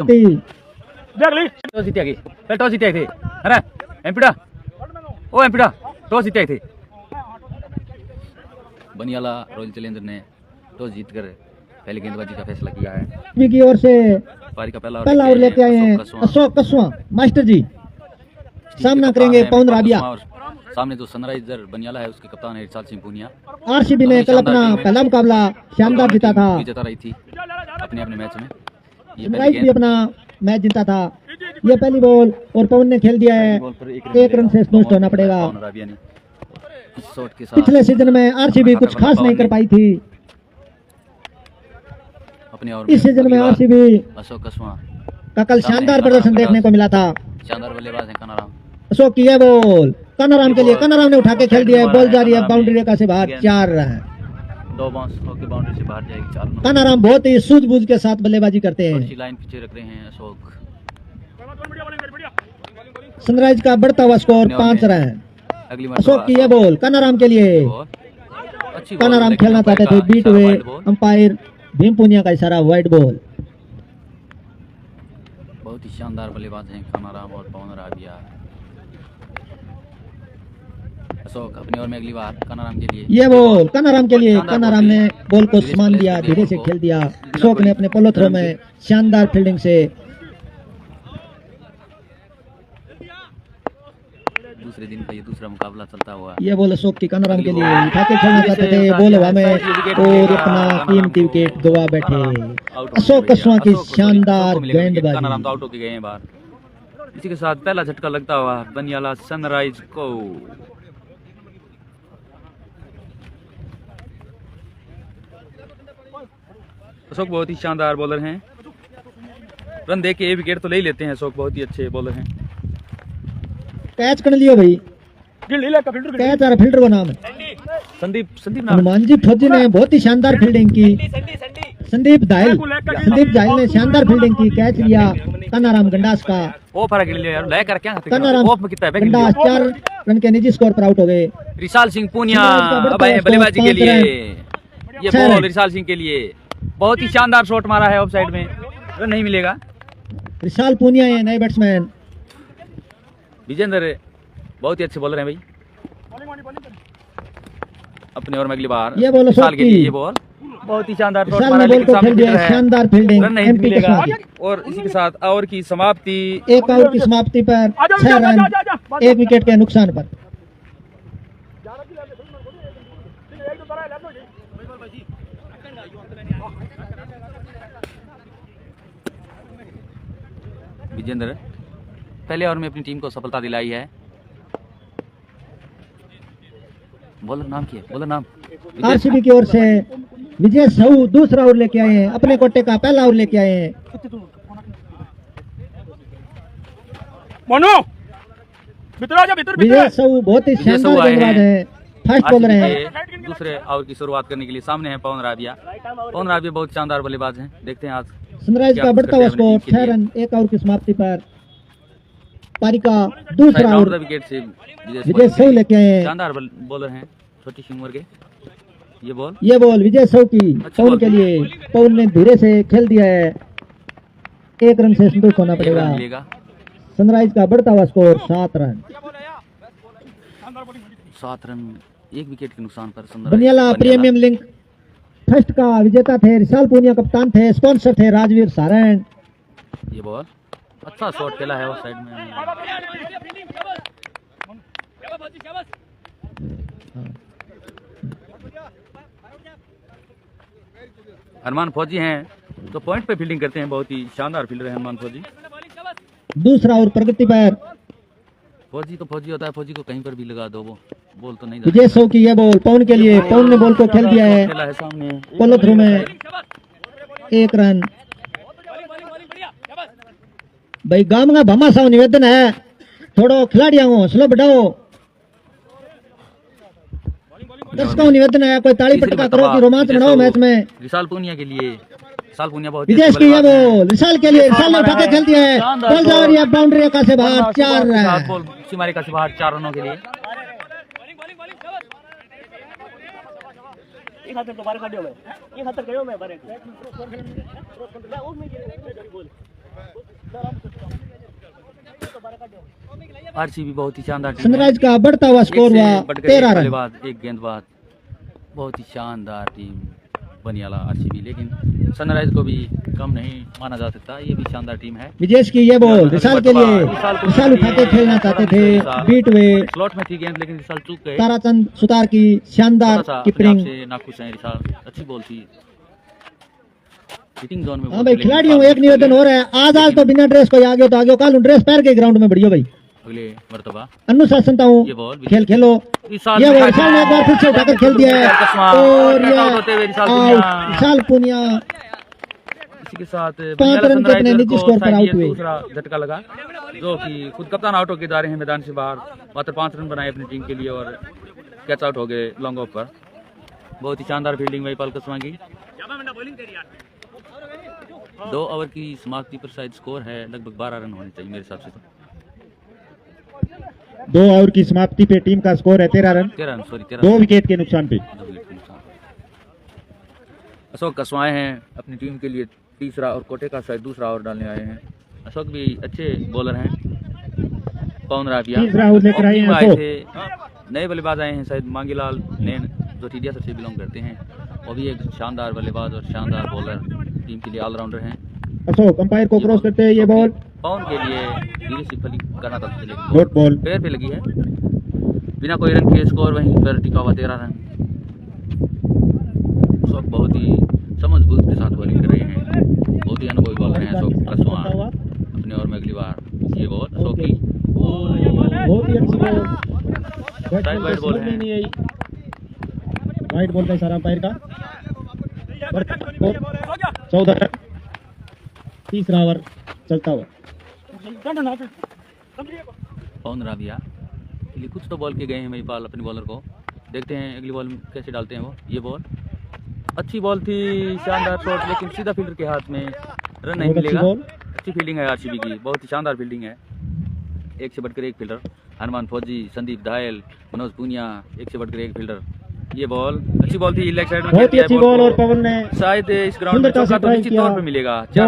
देख ली टॉस जीते आगे पहले टॉस जीते थे है ना एमपीडा ओ एमपीडा टॉस जीते थे बनियाला रॉयल चैलेंजर ने टॉस जीतकर पहले गेंदबाजी का फैसला किया है की ओर से पारी का पहला ओवर लेके आए हैं अशोक कसवा मास्टर जी सामना करेंगे पवन राबिया। सामने जो सनराइजर बनियाला है उसके कप्तान है इरशाद सिंह पूनिया। आरसीबी ने कल अपना पहला मुकाबला शानदार जीता था, जीता रही थी अपने अपने मैच में। सनराइज भी अपना मैच जीता था। ये पहली बॉल और पवन ने खेल दिया है, एक रन से नॉट होना पड़ेगा। पिछले सीजन में आरसीबी कुछ खास नहीं कर पाई थी, इस सीजन में आरसीबी अशोक कसवा का कल शानदार प्रदर्शन देखने को मिला था। शानदार बल्लेबाज है कानाराम। अशोक की है बॉल कानाराम के लिए, कानाराम ने उठा के खेल दिया है, बॉल जा रही है बाउंड्री रेखा से बाहर, 4 रन। 2 बाउंस होकर बाउंड्री से बाहर जाएगी, 4 रन। कानाराम बहुत ही सूझबूझ के साथ बल्लेबाजी करते हैं। लाइन पीछे रख रहे हैं अशोक। सनराइज का बढ़ता हुआ स्कोर 5 रन। अशोक की है बॉल कानाराम के लिए, कानाराम खेलना चाहते थे, बीट हुए अंपायर भीम पुनिया का इशारा, वाइड बॉल। बहुत ही शानदार बल्लेबाज हैं कानाराम और पवन राबिया। अशोक अपनी ओर में अगली बार कानाराम के लिए, ये बॉल कानाराम के लिए, कानाराम ने बॉल को समान दिया, धीरे से खेल दिया। अशोक ने अपने पोलो थ्रो में शानदार फील्डिंग से दूसरे दिन का ये दूसरा मुकाबला चलता हुआ। ये बॉल अशोक की कानाराम के लिए, उठा के खेलना चाहते थे, बॉल हवा में और अपना कीमती विकेट गवा बैठे। अशोक कसवा की शानदार गेंदबाजी। कानाराम तो आउट होके गए हैं बाहर। इसी के साथ पहला झटका लगता हुआ बनियाला सनराइज को। अशोक बहुत ही शानदार बॉलर हैं, रन दे के विकेट तो ले ही लेते हैं। अशोक बहुत ही अच्छे बॉलर हैं। कैच कर लियो भाई, कैच और फील्डर का नाम है संदीप हनुमान जी फौजी ने बहुत ही शानदार फील्डिंग की। संदीप दाहिल ने शानदार फील्डिंग की, कैच लिया कानाराम गंडास का। वो फर्क लिया यार, ले कर क्या कानाराम गंडास 4 रन के निजी स्कोर पर आउट हो गए। रिशाल सिंह पूनिया अब आए बल्लेबाजी के लिए। ये बॉल रिशाल सिंह के लिए, बहुत ही शानदार शॉट मारा है ऑफ साइड में, रन नहीं मिलेगा। रिशाल पूनिया है नए बैट्समैन। विजेंद्र बहुत ही अच्छे बॉलर हैं भाई। अपने ओवर में अगली बार ये बॉल के लिए, ये बॉल बहुत ही शानदार शॉट मारा, लेकिन सामने शानदार फील्डिंग, रन नहीं मिलेगा। और इसी के साथ ओवर की समाप्ति, एक ओवर की समाप्ति पर 6 रन, 1 विकेट के नुकसान पर। विजेंद्र पहले ओवर में अपनी टीम को सफलता दिलाई है। बॉलर नाम क्या है? बॉलर नाम आरसीबी की ओर से विजय साहू दूसरा ओवर लेके आए हैं, अपने कोटे का पहला ओवर लेके आए हैं। विजय साहू बहुत ही शानदार गेंदबाज है, फास्ट बॉलर हैं। दूसरे ओवर की शुरुआत करने के लिए सामने है पवन राबिया। पवन राबिया बहुत शानदार बल्लेबाज हैं, देखते हैं आज। सनराइज का बढ़ता हुआ स्कोर 6 रन, 1 ओवर की समाप्ति पर। पारी का दूसरा ओवर विकेट से विजय साहू लेके आए हैं, शानदार बॉलर हैं, छोटी सी उम्र के। ये बॉल विजय साहू की पवन के लिए, पवन ने धीरे से खेल दिया है, 1 रन से संतुष्ट होना पड़ेगा। सनराइज का बढ़ता हुआ स्कोर 7 रन। 7 रन 1 विकेट के नुकसान पर। बनियाला प्रीमियम लीग फर्स्ट का विजेता थे, रिशाल पूनिया कप्तान थे, स्पॉन्सर थे राजवीर सारण। ये बॉल अच्छा शॉट खेला है उस साइड में। हनुमान फौजी हैं तो पॉइंट पे फील्डिंग करते हैं, बहुत ही शानदार फील्डर है हनुमान फौजी। दूसरा ओवर प्रगति पर। फौजी तो फौजी होता है, फौजी को कहीं पर भी लगा दो, वो बॉल तो नहीं। विजय साहू की यह बॉल पवन के लिए, पवन ने बॉल को खेल दिया है, पोलो थ्रो में 1 रन। भाई गांव का भमा साहू निवेदन है, थोड़ो खिलाड़ियों को हौसलो बढ़ाओ, दर्शकों निवेदन है, कोई ताली पटका करो कि रोमांच बनाओ मैच में। विशाल पूनिया के लिए, विशाल पूनिया बहुत विदेश की है बॉल विशाल के लिए, विशाल ने उठा के खेल दिया है, बॉल जा रही है बाउंड्री रेखा से बाहर, 4 रन। बॉल सीमा रेखा से बाहर, 4 रनों के लिए। आरसीबी बहुत ही शानदार टीम सनराइज का बढ़ता हुआ स्कोर हुआ 13 रन। एक गेंद बाद बहुत ही शानदार टीम बनियाला आरसीबी, लेकिन सनराइज को भी कम नहीं माना जा सकता, ये भी शानदार टीम है। विजेश की ये बॉल विशाल के लिए, विशाल उठा के खेलना चाहते थे, बीट वे स्लॉट में थी गेंद लेकिन विशाल चूक गए। ताराचंद सुतार की शानदार कीपिंग से नाखुश है विशाल, अच्छी बॉल थी हिटिंग जोन में। हाँ भाई खिलाड़ियों एक निवेदन हो रहा है, आज तो बिना ड्रेस को आगे तो आगे, कल ड्रेस पहन के ग्राउंड में बढ़ियो भाई, अगले मर्तबा अनुशासनता हूँ, खेल खेलो। ये विशाल ने एक बार फिर से उठाकर खेल दिया है और ये विशाल पुनिया इसी के साथ 5 रन के अपने निजी स्कोर पर आउट हुए। दूसरा झटका लगा जो कि खुद कप्तान आउट होकर जा रहे हैं मैदान से बाहर, मात्र 5 रन बनाए अपनी टीम के लिए और कैच आउट हो गए लॉन्ग ऑफ पर। बहुत ही शानदार फील्डिंग महिपाल कस्वां की। 2 ओवर की समाप्ति पर शायद स्कोर है लगभग 12 रन होने चाहिए मेरे हिसाब से। तो 2 ओवर की समाप्ति पे टीम का स्कोर है 13 रन, 2 विकेट के नुकसान पे। अशोक कस्वां हैं अपनी टीम के लिए तीसरा और कोटे का शायद दूसरा ओवर डालने आए हैं। अशोक भी अच्छे बॉलर हैं। पवन राबिया आए थे, नए बल्लेबाज आए हैं शायद मांगीलाल नैन जो टीडिया से बिलोंग करते हैं, वो भी एक शानदार बल्लेबाज और शानदार बॉलर, टीम के लिए ऑलराउंडर हैं। अशोक अंपायर को क्रॉस करते हैं, ये बॉल पवन के लिए धीरे से फली करना था, डॉट बॉल पैर पे लगी है, बिना कोई रन के स्कोर वहीं पर टिका हुआ 13 रन। अशोक बहुत ही समझबूझ के साथ बॉलिंग कर रहे हैं, बहुत ही अनुभवी बॉलर हैं अशोक कस्वां अपने ओवर में। अगली बार ये बॉल अशोक की बहुत ही अच्छी बॉल, वाइड बॉल है, वाइड बॉल का इशारा अंपायर का। 14 रन, तीसरा ओवर चलता हुआ। पवन राबिया के लिए कुछ तो बॉल के गए हैं महिपाल अपने बॉलर को, देखते हैं अगली बॉल कैसे डालते हैं वो। ये बॉल अच्छी बॉल थी, शानदार शॉट, लेकिन सीधा फील्डर के हाथ में रन नहीं मिलेगा। अच्छी फील्डिंग है आरसीबी की, बहुत ही शानदार फील्डिंग है, एक से बढ़कर एक फील्डर, हनुमान फौजी, संदीप धायल, मनोज पूनिया, एक से बढ़कर एक फील्डर। ये बॉल अच्छी बॉल थी, लेग साइड में बहुत ही अच्छी बॉल और पवन ने शायद इस ग्राउंड में चौका तो निश्चित तौर पे मिलेगा। 4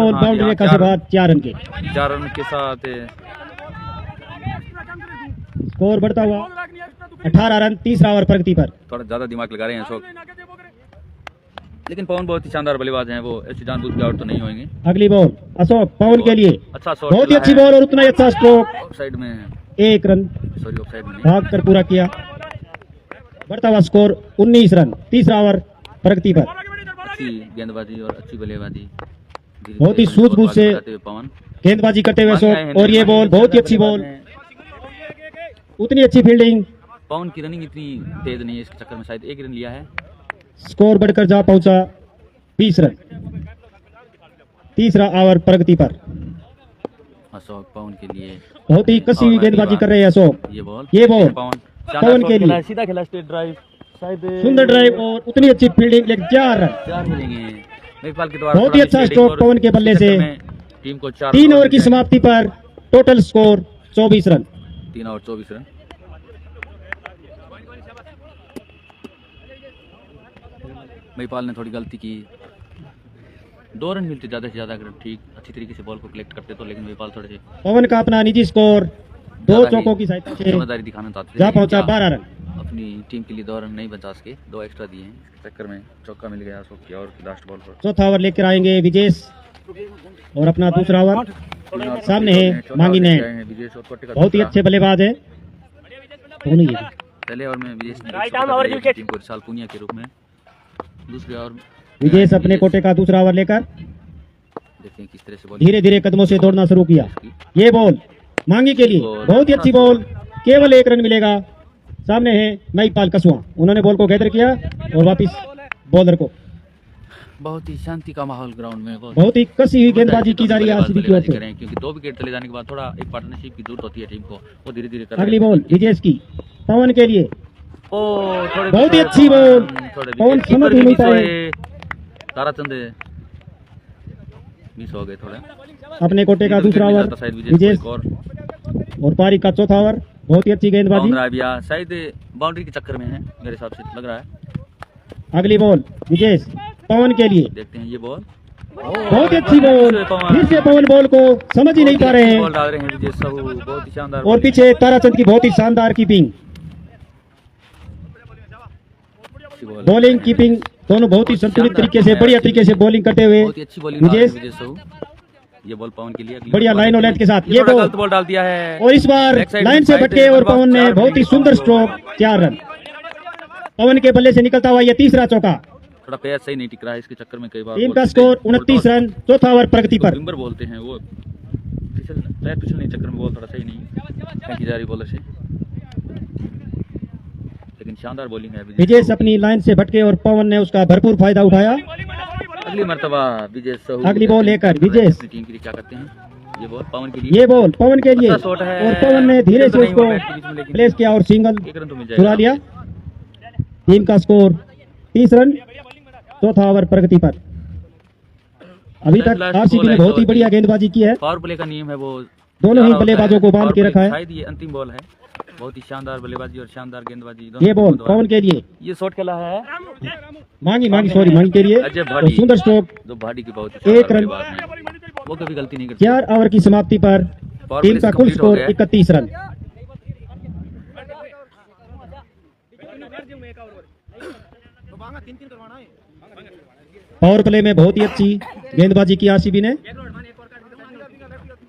रन के 4 रन के साथ स्कोर बढ़ता हुआ 18 रन, तीसरा ओवर प्रगति पर। थोड़ा ज्यादा दिमाग लगा रहे हैं अशोक, लेकिन पवन बहुत ही शानदार बल्लेबाज हैं, वो ऐसे जानबूझ के आउट तो नहीं होंगे। अगली बॉल अशोक पवन के लिए अच्छा शॉट, बहुत ही अच्छी बॉल और उतना ही अच्छा स्ट्रोक, साइड में 1 रन ऑफसाइड में भाग कर पूरा किया। बढ़ता हुआ स्कोर 19 रन, तीसरा ओवर प्रगति पर। अच्छी गेंदबाजी और अच्छी बल्लेबाजी, बहुत ही सूझबूझ से पवन गेंदबाजी करते हुए शॉट, और ये बॉल बहुत ही अच्छी बॉल, उतनी अच्छी फील्डिंग। पवन की रनिंग इतनी तेज नहीं है, इसके चक्कर में शायद 1 रन लिया है। स्कोर बढ़कर जा पहुंचा 20 रन, तीसरा ओवर प्रगति पर। अशोक पवन के लिए बहुत ही कसी हुई गेंदबाजी कर रहे हैं अशोक। ये बॉल पवन के लिए सीधा खेला, स्ट्रेट ड्राइव, शायद सुंदर ड्राइव और उतनी अच्छी फील्डिंग, लेकिन 4 रन मिलेंगे महिपाल के द्वारा। बहुत ही अच्छा स्ट्रोक पवन के बल्ले से। टीम को 3 ओवर की समाप्ति पर total score 24 run, 3 over 24 run. Mahipal ने थोड़ी गलती की, 2 रन मिलते ज्यादा से ज्यादा अगर ठीक अच्छी तरीके से बॉल को कलेक्ट करते तो, लेकिन महिपाल थोड़े से पवन का अपना निजी स्कोर 2 चौकों की सहायता से समझदारी दिखाना चाहते जा पहुंचा 12 रन। अपनी टीम के लिए 2 रन नहीं बचा सके, 2 एक्स्ट्रा दिए हैं, इसके चक्कर में चौका मिल गया अशोक की और लास्ट बॉल पर। चौथा ओवर लेकर आएंगे विजेश और अपना दूसरा ओवर सामने है मांगी नैन, बहुत ही अच्छे बल्लेबाज है दोनों ये। पहले ओवर में विजेश टीम को विशाल पुनिया के रूप में, दूसरे ओवर विजेश अपने कोटे का दूसरा ओवर लेकर देखते हैं किस तरह से धीरे धीरे कदमों से दौड़ना शुरू किया। ये बॉल मांगी के लिए बहुत ही अच्छी बॉल, केवल 1 रन मिलेगा। सामने है महिपाल कस्वां, उन्होंने बॉल को गैदर किया और वापिस बॉलर को। बहुत ही शांति का माहौल ग्राउंड में, बहुत ही कसी हुई गेंदबाजी की जा रही है आरसीबी की ओर से, क्योंकि 2 विकेट चले जाने के बाद थोड़ा एक पार्टनरशिप की जरूरत होती है टीम को, वो धीरे धीरे। अगली बॉल विजेश की पवन के लिए, बहुत ही अच्छी बॉल, पवन समझ नहीं पाए, ताराचंद मिस हो गए थोड़े। अपने कोटे का दूसरा ओवर विजेश और पारी का चौथा ओवर, बहुत ही अच्छी गेंदबाजी। शायद बाउंड्री के चक्कर में है मेरे हिसाब से लग रहा है। अगली बॉल विजेश पवन के लिए, देखते हैं ये बॉल बहुत ही अच्छी बॉल, फिर से पवन बॉल को समझ ही नहीं पा रहे बॉल हैं। डाल रहे हैं विजय साहू, बहुत ही शानदार और पीछे ताराचंद की बहुत ही शानदार कीपिंग, बॉलिंग कीपिंग दोनों बहुत ही संतुलित तरीके से, बढ़िया तरीके से बॉलिंग करते हुए बहुत ही अच्छी बॉलिंग विजय विजय साहू। ये बॉल पवन के लिए बढ़िया लाइन और लेंथ के साथ, ये गलत बॉल डाल दिया है और इस बार लाइन से भटके और पवन ने बहुत ही सुंदर स्ट्रोक, 4 रन। पवन के बल्ले से निकलता हुआ ये तीसरा चौका। थोड़ा पैर सही नहीं टिक रहा है इसके चक्कर में कई बार टीम का स्कोर 29 रन, चौथा ओवर प्रगति पर। विंबर बोलते हैं वो, पैर पिछलने चक्कर में बॉल थोड़ा सही नहीं फेंकी जा रही बॉलर से, लेकिन शानदार बॉलिंग है विजय अपनी लाइन से भटके और पवन ने उसका भरपूर फायदा उठाया। अगली मर्तबा विजय साहू अगली बॉल लेकर विजय टीम के लिए क्या करते हैं, ये बॉल पवन के लिए, ये बॉल पवन के लिए, अच्छा शॉट है और पवन ने धीरे से नहीं उसको हुआ बैट के बीच में, लेकिन प्लेस किया और सिंगल 1 रन तो मिल चुरा जाएगा। लिया। टीम का स्कोर 30 रन, चौथा ओवर प्रगति पर। अभी तक आरसीबी ने बहुत ही बढ़िया गेंदबाजी की है, पावर प्ले का नियम है वो, दोनों ही बल्लेबाजों को बांध के रखा है। शायद ये अंतिम बॉल है, बहुत ही शानदार बल्लेबाजी और शानदार गेंदबाजी। ये बॉल पवन के लिए, ये शॉट खेला है मांगी के लिए, अजय और भाटी, सुंदर स्ट्रोक, जो भाटी की बहुत ही 1 शानदार रन। बल्लेबाज हैं, वो कभी गलती नहीं करते। 4 ओवर की समाप्ति पर पावर टीम प्ले का से कुल complete हो स्कोर गया है। 31 रन। पावर प्ले में बहुत ही अच्छी गेंदबाजी की आरसीबी ने,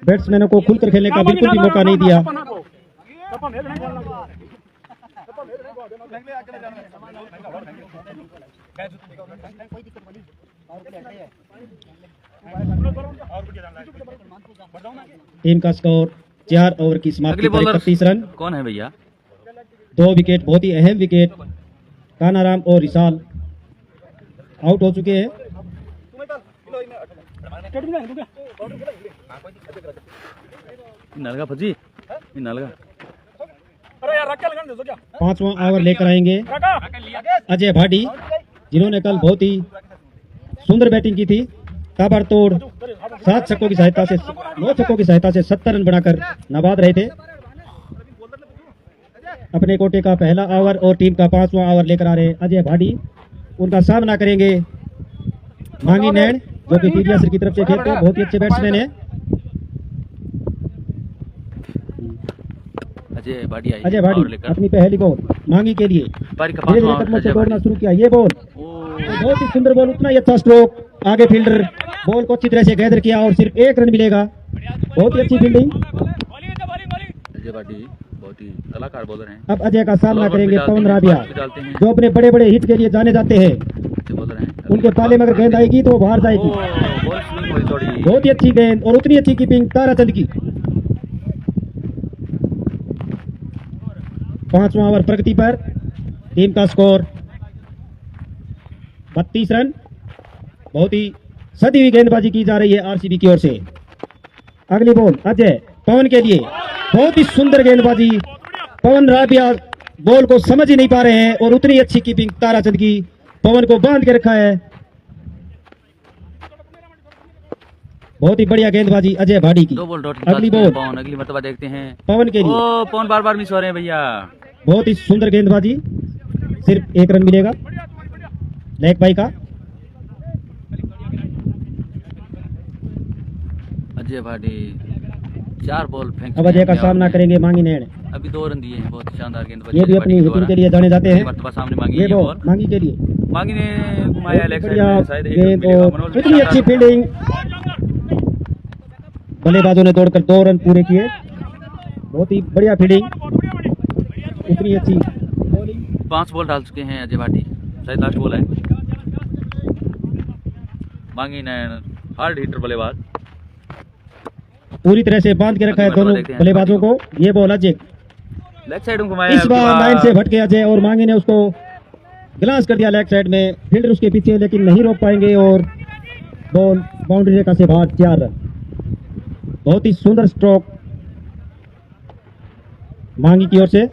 बैट्समैनों को खुलकर खेलने का बिल्कुल भी मौका नहीं दिया। टीम का स्कोर 4 ओवर की समाप्ति अगले पर बॉलर 31 रन। कौन है भैया? 2 विकेट, बहुत ही अहम विकेट, कानाराम और रिसाल आउट हो चुके हैं। नलगा फजी नलगा 5वां ओवर लेकर आएंगे अजय भाटी, जिन्होंने कल बहुत ही सुंदर बैटिंग की थी, ताबड़तोड़ 7 छक्कों की सहायता से 9 छक्कों की सहायता से 70 रन बनाकर नाबाद रहे थे। अपने कोटे का पहला ओवर और टीम का 5वां ओवर लेकर आ रहे अजय भाटी। उनका सामना करेंगे मांगी नैन, जो कि टीडीएस की तरफ से खेलते हैं, बहुत ही अच्छे बैट्समैन है। अजय भाटी अपनी पहली बॉल मांगी के लिए धीरे धीरे कदमों से दौड़ना शुरू किया। ये बॉल बहुत ही सुंदर बॉल, उतना ही अच्छा स्ट्रोक, आगे फील्डर बॉल को अच्छी तरह से गैदर किया और सिर्फ 1 रन मिलेगा। बहुत ही अच्छी फील्डिंग। अजय भाटी बहुत ही कलाकार बॉलर हैं। अब अजय का सामना करेंगे पवन राबिया, जो अपने बड़े बड़े हिट के लिए जाने जाते हैं। उनके पाले में अगर गेंद आएगी तो वो बाहर जाएगी। बहुत ही अच्छी गेंद और उतनी अच्छी कीपिंग ताराचंद की। 5वां ओवर प्रगति पर, टीम का स्कोर 32 रन। बहुत ही सदी हुई गेंदबाजी की जा रही है आरसीबी की ओर से। अगली बॉल अजय पवन के लिए, बहुत ही सुंदर गेंदबाजी, पवन राबिया बॉल को समझ ही नहीं पा रहे हैं और उतनी अच्छी कीपिंग ताराचंद की, पवन को बांध के रखा है। बहुत ही बढ़िया गेंदबाजी अजय भाटी की। अगली बॉल अगली मर्तबा देखते हैं पवन के लिए, पवन बार बार मिस हो रहे हैं भैया। बहुत ही सुंदर गेंदबाजी, सिर्फ 1 रन मिलेगा लेग बाई का। अजय भाटी 4 बॉल फेंक। अब अजय का सामना करेंगे मांगी नैन, अभी 2 रन दिए हैं, बहुत ही शानदार गेंदबाजी। ये भी अपनी हिटिंग के लिए जाने जाते हैं। मर्तबा सामने मांगी ये बॉल मांगी के लिए, मांगी ने घुमाया लेग साइड में, शायद एक रन गेंद मिलेगा। और मनोज इतनी अच्छी फील्डिंग, बल्लेबाजों ने दौड़कर 2 रन पूरे किए। बहुत ही बढ़िया फील्डिंग, इतनी अच्छी बॉलिंग। 5 बॉल डाल चुके हैं अजय भाटी, शायद लास्ट बॉल है। मांगी ने हार्ड हिटर बल्लेबाज, पूरी तरह से बांध के रखा है दोनों बल्लेबाजों को। ये बॉल अजय लेग साइड में घुमाया, इस बार लाइन से भटके अजय और मांगी ने उसको ग्लास कर दिया लेग साइड में। फील्डर उसके पीछे लेकिन नहीं रोक पाएंगे और बॉल बाउंड्री रेखा से बाहर, 4 रन। बहुत ही सुंदर स्ट्रोक मांगी की ओर से।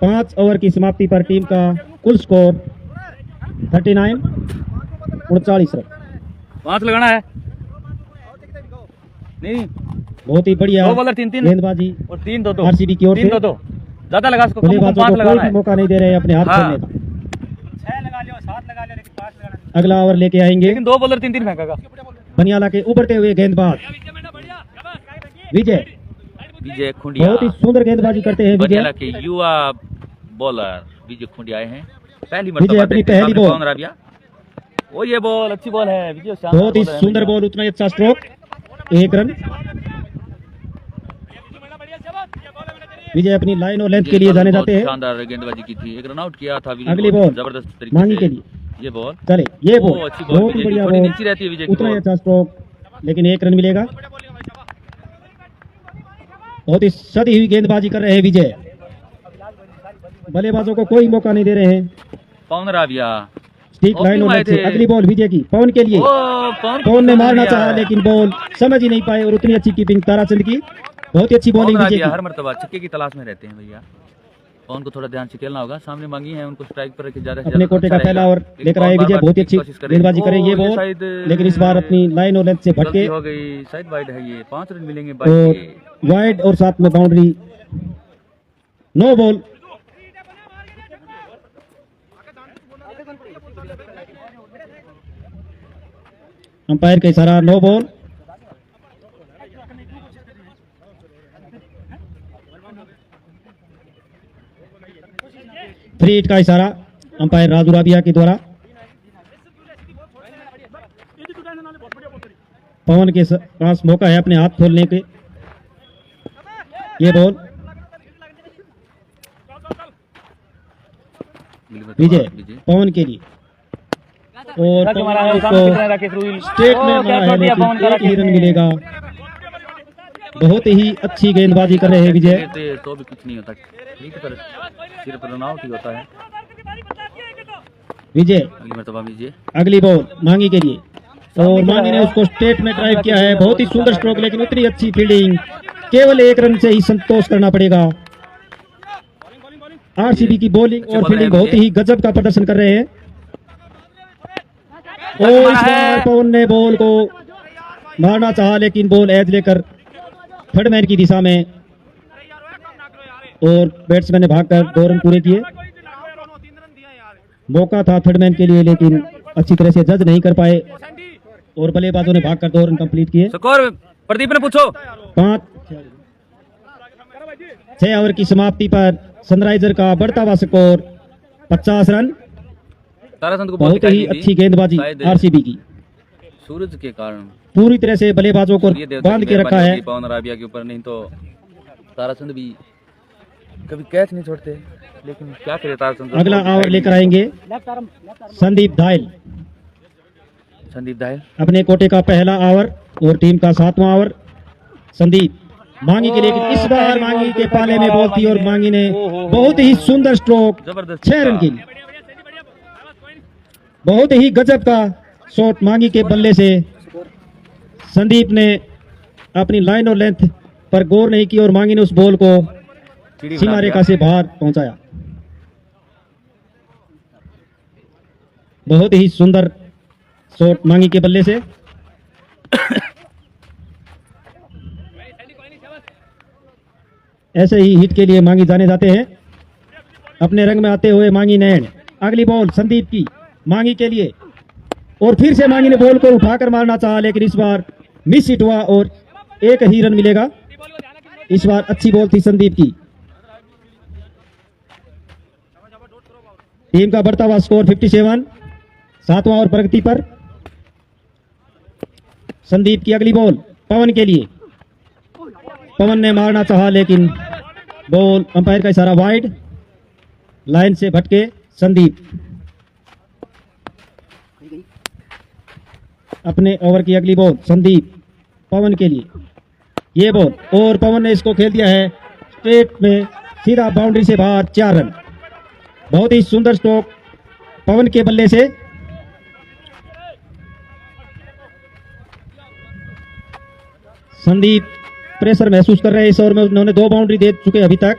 5 ओवर की समाप्ति पर टीम का कुल स्कोर 39, 39 रन। 5 लगाना है नहीं, बहुत ही बढ़िया 2 बॉलर 3-3 गेंदबाजी और 3-2 आरसीबी की ओर से। 3-2 ज्यादा लगा इसको, बल्लेबाजों को 5 कोई लगाना भी है। मौका नहीं दे रहे हैं अपने हाथ हाँ। खेलने का। 6 लगा लियो, 7 लगा लियो, लेकिन 5 लगाना है। अगला ओवर लेके आएंगे। लेकिन 2 बॉलर 3-3 फेंकेगा। बनियाला के उभरते हुए गेंदबाज विजय विजय खुंडिया बहुत ही सुंदर गेंदबाजी करते हैं। विजय बनियाला के युवा बॉलर विजय खुंडिया आए हैं। पहली विजय मर्तबा अपनी देखते हैं पहली सामने बॉल। पवन राबिया। ओ ये बॉल अच्छी बॉल है विजय, शानदार बहुत ही बॉलर है सुंदर भैया। बॉल, उतना ही अच्छा स्ट्रोक, 1 रन। विजय अपनी लाइन और लेंथ के लिए जाने बहुत जाते हैं। शानदार गेंदबाजी की थी, 1 रन आउट किया था विजय। अगली को बॉल जबरदस्त तरीके मांगी से के लिए ये बॉल चले, ये ओ, बॉल अच्छी बॉल बहुत ही विजय की, बढ़िया थोड़ी बॉल, नीची रहती है विजय की उतना ही बॉल। अच्छा स्ट्रोक, लेकिन 1 रन मिलेगा। बहुत ही सदी हुई गेंदबाजी कर रहे हैं विजय, बल्लेबाजों को कोई मौका नहीं दे रहे हैं। पवन राबिया ठीक लाइन और लेंथ से अगली बॉल विजय की, पवन के लिए। पवन ने मारना चाहा लेकिन बॉल समझ ही नहीं पाए, और उतनी अच्छी कीपिंग ताराचंद की, बहुत ही अच्छी बॉलिंग विजय की। हर मर्तबा छक्के की तलाश में रहते हैं भैया। पवन को थोड़ा ध्यान से खेलना होगा, सामने मांगी है उनको स्ट्राइक पर रखे, ज्यादा अपने कोटे का पहला ओवर लेकर आए विजय, बहुत ही अच्छी गेंदबाजी करें ये बॉल, लेकिन इस बार अपनी लाइन और लेंथ से भटके हो गई, शायद वाइड है ये, 5 रन मिलेंगे और वाइड, और साथ में बाउंड्री, नो बॉल। अंपायर का इशारा, नो बॉल। फ्री हिट का इशारा अंपायर राजू राबिया के द्वारा। पवन के पास मौका है अपने हाथ खोलने के, ये बॉल विजय पवन के लिए, और पवन को स्टेट में मारा है लेकिन 1 ही रन मिलेगा। बहुत ही अच्छी गेंदबाजी कर रहे हैं विजय। तो भी कुछ नहीं होता, ठीक है, सिर्फ रन आउट ही होता है। विजय अगली मर्तबा विजय, अगली बॉल मांगी के लिए, और मांगी ने उसको स्टेट में ड्राइव किया है, बहुत ही सुंदर स्ट्रोक, लेकिन उतनी अच्छी फील्डिंग, केवल 1 रन से ही संतोष करना पड़ेगा। आरसीबी की बॉलिंग और फील्डिंग बहुत ही गजब का प्रदर्शन कर रहे हैं। और इस बार पवन ने बॉल को मारना चाहा लेकिन बॉल एज लेकर थर्ड मैन की दिशा में, और बैट्समैन ने भागकर 2 रन पूरे किए। मौका था थर्ड मैन के लिए लेकिन अच्छी तरह से जज नहीं कर पाए, और बल्लेबाजों ने भागकर 2 रन कंप्लीट किए। स्कोर प्रदीप ने पूछो। 6 ओवर की समाप्ति पर सनराइजर का बढ़ता हुआ स्कोर 50 रन। ताराचंद को बहुत ही अच्छी गेंदबाजी आरसीबी की, सूरज के कारण पूरी तरह से बल्लेबाजों को बांध के रखा है। पवन राबिया के ऊपर, नहीं तो ताराचंद भी कभी कैच नहीं छोड़ते, लेकिन क्या करे ताराचंद। अगला ओवर लेकर आएंगे संदीप धायल। संदीप धायल अपने कोटे का पहला ओवर और टीम का 7वां ओवर। संदीप मांगी के लिए, इस बार मांगी के पाले में बॉल थी और मांगी ने बहुत ही सुंदर स्ट्रोक, जबरदस्त 6 रन के लिए। बहुत ही गजब का शॉट मांगी के बल्ले से। संदीप ने अपनी लाइन और लेंथ पर गौर नहीं की और मांगी ने उस बॉल को सीमा रेखा से बाहर पहुंचाया। बहुत ही सुंदर शॉट मांगी के बल्ले से। ऐसे ही हिट के लिए मांगी जाने जाते हैं, अपने रंग में आते हुए मांगी नैन। अगली बॉल संदीप की, मांगी के लिए, और फिर से मांगी ने बॉल को उठाकर मारना चाहा लेकिन इस बार मिस हिट हुआ और 1 ही रन मिलेगा। इस बार अच्छी बॉल थी संदीप की। टीम का बढ़ता हुआ स्कोर 57, 7वां ओवर प्रगति पर। संदीप की अगली बॉल पवन के लिए, पवन ने मारना चाहा लेकिन बॉल अंपायर का इशारा वाइड, लाइन से भटके संदीप। अपने ओवर की अगली बॉल संदीप पवन के लिए, ये बॉल, और पवन ने इसको खेल दिया है स्ट्रेट में, सीधा बाउंड्री से बाहर, 4 रन। बहुत ही सुंदर स्ट्रोक पवन के बल्ले से। संदीप प्रेशर महसूस कर रहे हैं इस ओवर में, उन्होंने 2 बाउंड्री दे चुके अभी तक।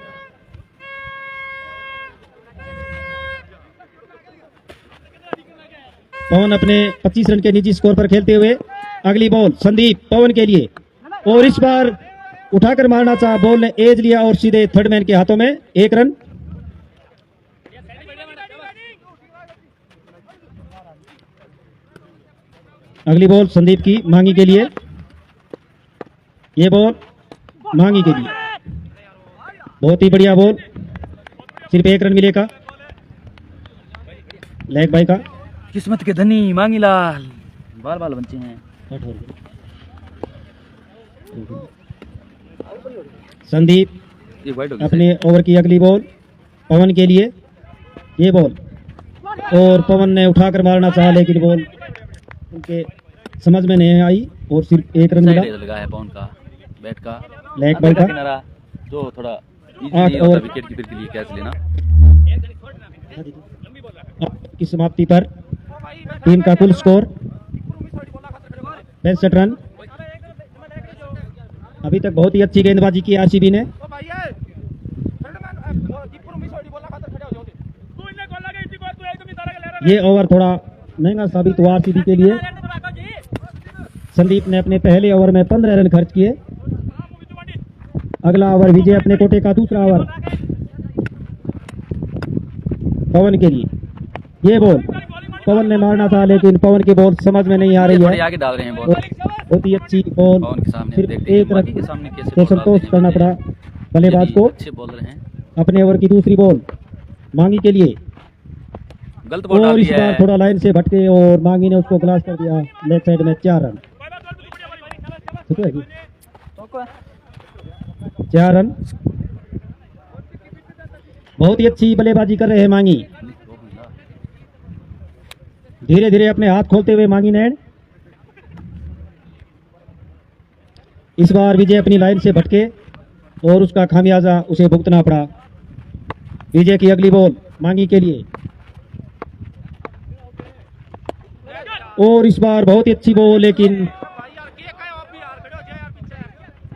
पवन अपने 25 रन के निजी स्कोर पर खेलते हुए। अगली बॉल संदीप पवन के लिए, और इस बार उठाकर मारना चाहा, बॉल ने एज लिया और सीधे थर्ड मैन के हाथों में, 1 रन। अगली बॉल संदीप की मांगी के लिए, ये बॉल मांगी के लिए, बहुत ही बढ़िया बॉल, सिर्फ 1 रन मिलेगा लेग बाई का। किस्मत के धनी मांगी लाल बाल बाल बच्चे हैं। संदीप ये वाइड हो गया। अपने ओवर की अगली बॉल पवन के लिए, ये बॉल, और पवन ने उठाकर मारना चाहा लेकिन बॉल उनके समझ में नहीं आई और सिर्फ 1 रन मिला। साइड लगा है पवन का बैट का लेग बाई का। किनारा जो थोड़ा इजी 8 नहीं होता ओवर विकेट कीपर के लिए कैच लेना। की समाप्ति पर टीम का कुल स्कोर 65 रन। अभी तक बहुत ही अच्छी गेंदबाजी की आरसीबी ने। ये ओवर थोड़ा महंगा साबित हुआ आरसीबी के लिए। संदीप ने अपने पहले ओवर में 15 रन खर्च किए। अगला ओवर विजय अपने कोटे का दूसरा ओवर पवन के लिए, ये बॉल पवन ने मारना था लेकिन पवन की बॉल समझ में नहीं आ रही थोड़ी है। आगे डाल रहे हैं बॉल बहुत ही अच्छी बॉल, पवन के सामने। सिर्फ देखते हैं 1 बाकी के रन सामने कैसे तो बॉल संतोष डालते हैं। करना पड़ा बल्लेबाज ये को। भी अच्छे बॉलर हैं। अपने ओवर की दूसरी बॉल मांगी के लिए, गलत बॉल डाल और इस दिया बार है। थोड़ा लाइन से भटके और मांगी ने उसको ग्लास कर दिया। लेग साइड में 4 रन। ठीक है जी, 4 रन। बहुत ही अच्छी बल्लेबाजी कर रहे हैं मांगी, धीरे धीरे अपने हाथ खोलते हुए मांगी ने। इस बार विजय अपनी लाइन से भटके और उसका खामियाजा उसे भुगतना पड़ा। विजय की अगली बॉल मांगी के लिए, और इस बार बहुत ही अच्छी बॉल, लेकिन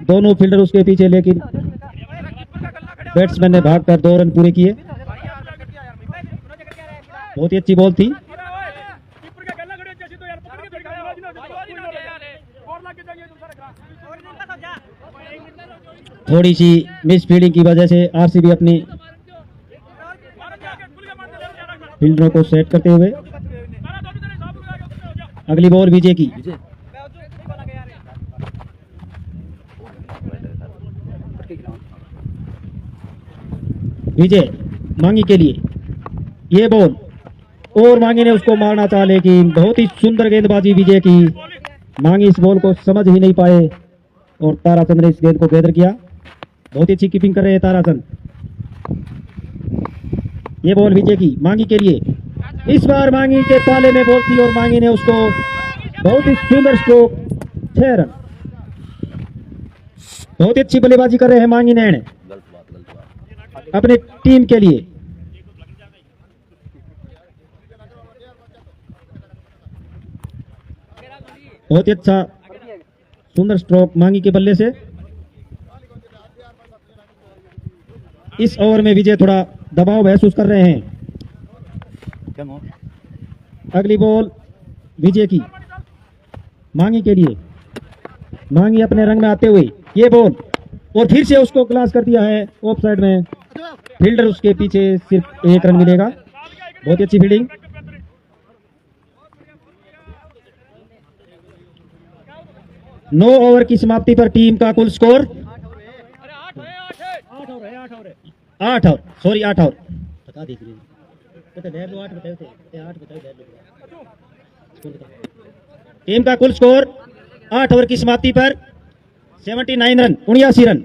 दोनों फील्डर उसके पीछे, लेकिन बैट्समैन ने भागकर 2 रन पूरे किए। बहुत ही अच्छी बॉल थी। थोड़ी सी मिस फील्डिंग की वजह से आरसीबी अपनी फील्डरों को सेट करते हुए। अगली बॉल विजय की, विजय विजय मांगी के लिए, ये बॉल, और मांगी ने उसको मारना था लेकिन बहुत ही सुंदर गेंदबाजी विजय की। मांगी इस बॉल को समझ ही नहीं पाए और ताराचंद ने इस गेंद को गैदर किया। बहुत ही अच्छी कीपिंग कर रहे हैं ताराचंद। ये बॉल विजय की मांगी के लिए, इस बार मांगी के पाले में बॉल थी और मांगी ने उसको बहुत ही सुंदर स्ट्रोक, 6 रन। बहुत ही अच्छी बल्लेबाजी कर रहे हैं मांगी ने गलत बात अपने टीम के लिए। बहुत ही अच्छा सुंदर स्ट्रोक मांगी के बल्ले से। इस ओवर में विजय थोड़ा दबाव महसूस कर रहे हैं। क्या मोह? अगली बॉल विजय की मांगी के लिए, मांगी अपने रंग में आते हुए, ये बॉल, और फिर से उसको क्लास कर दिया है ऑफ साइड में। फील्डर उसके पीछे, सिर्फ 1 रन मिलेगा। बहुत ही अच्छी फील्डिंग। 9 ओवर की समाप्ति पर टीम का कुल स्कोर 8 ओवर, सॉरी 8 ओवर, बता दीजिए। टीम का कुल स्कोर 8 ओवर की समाप्ति पर 79 रन, 79 रन।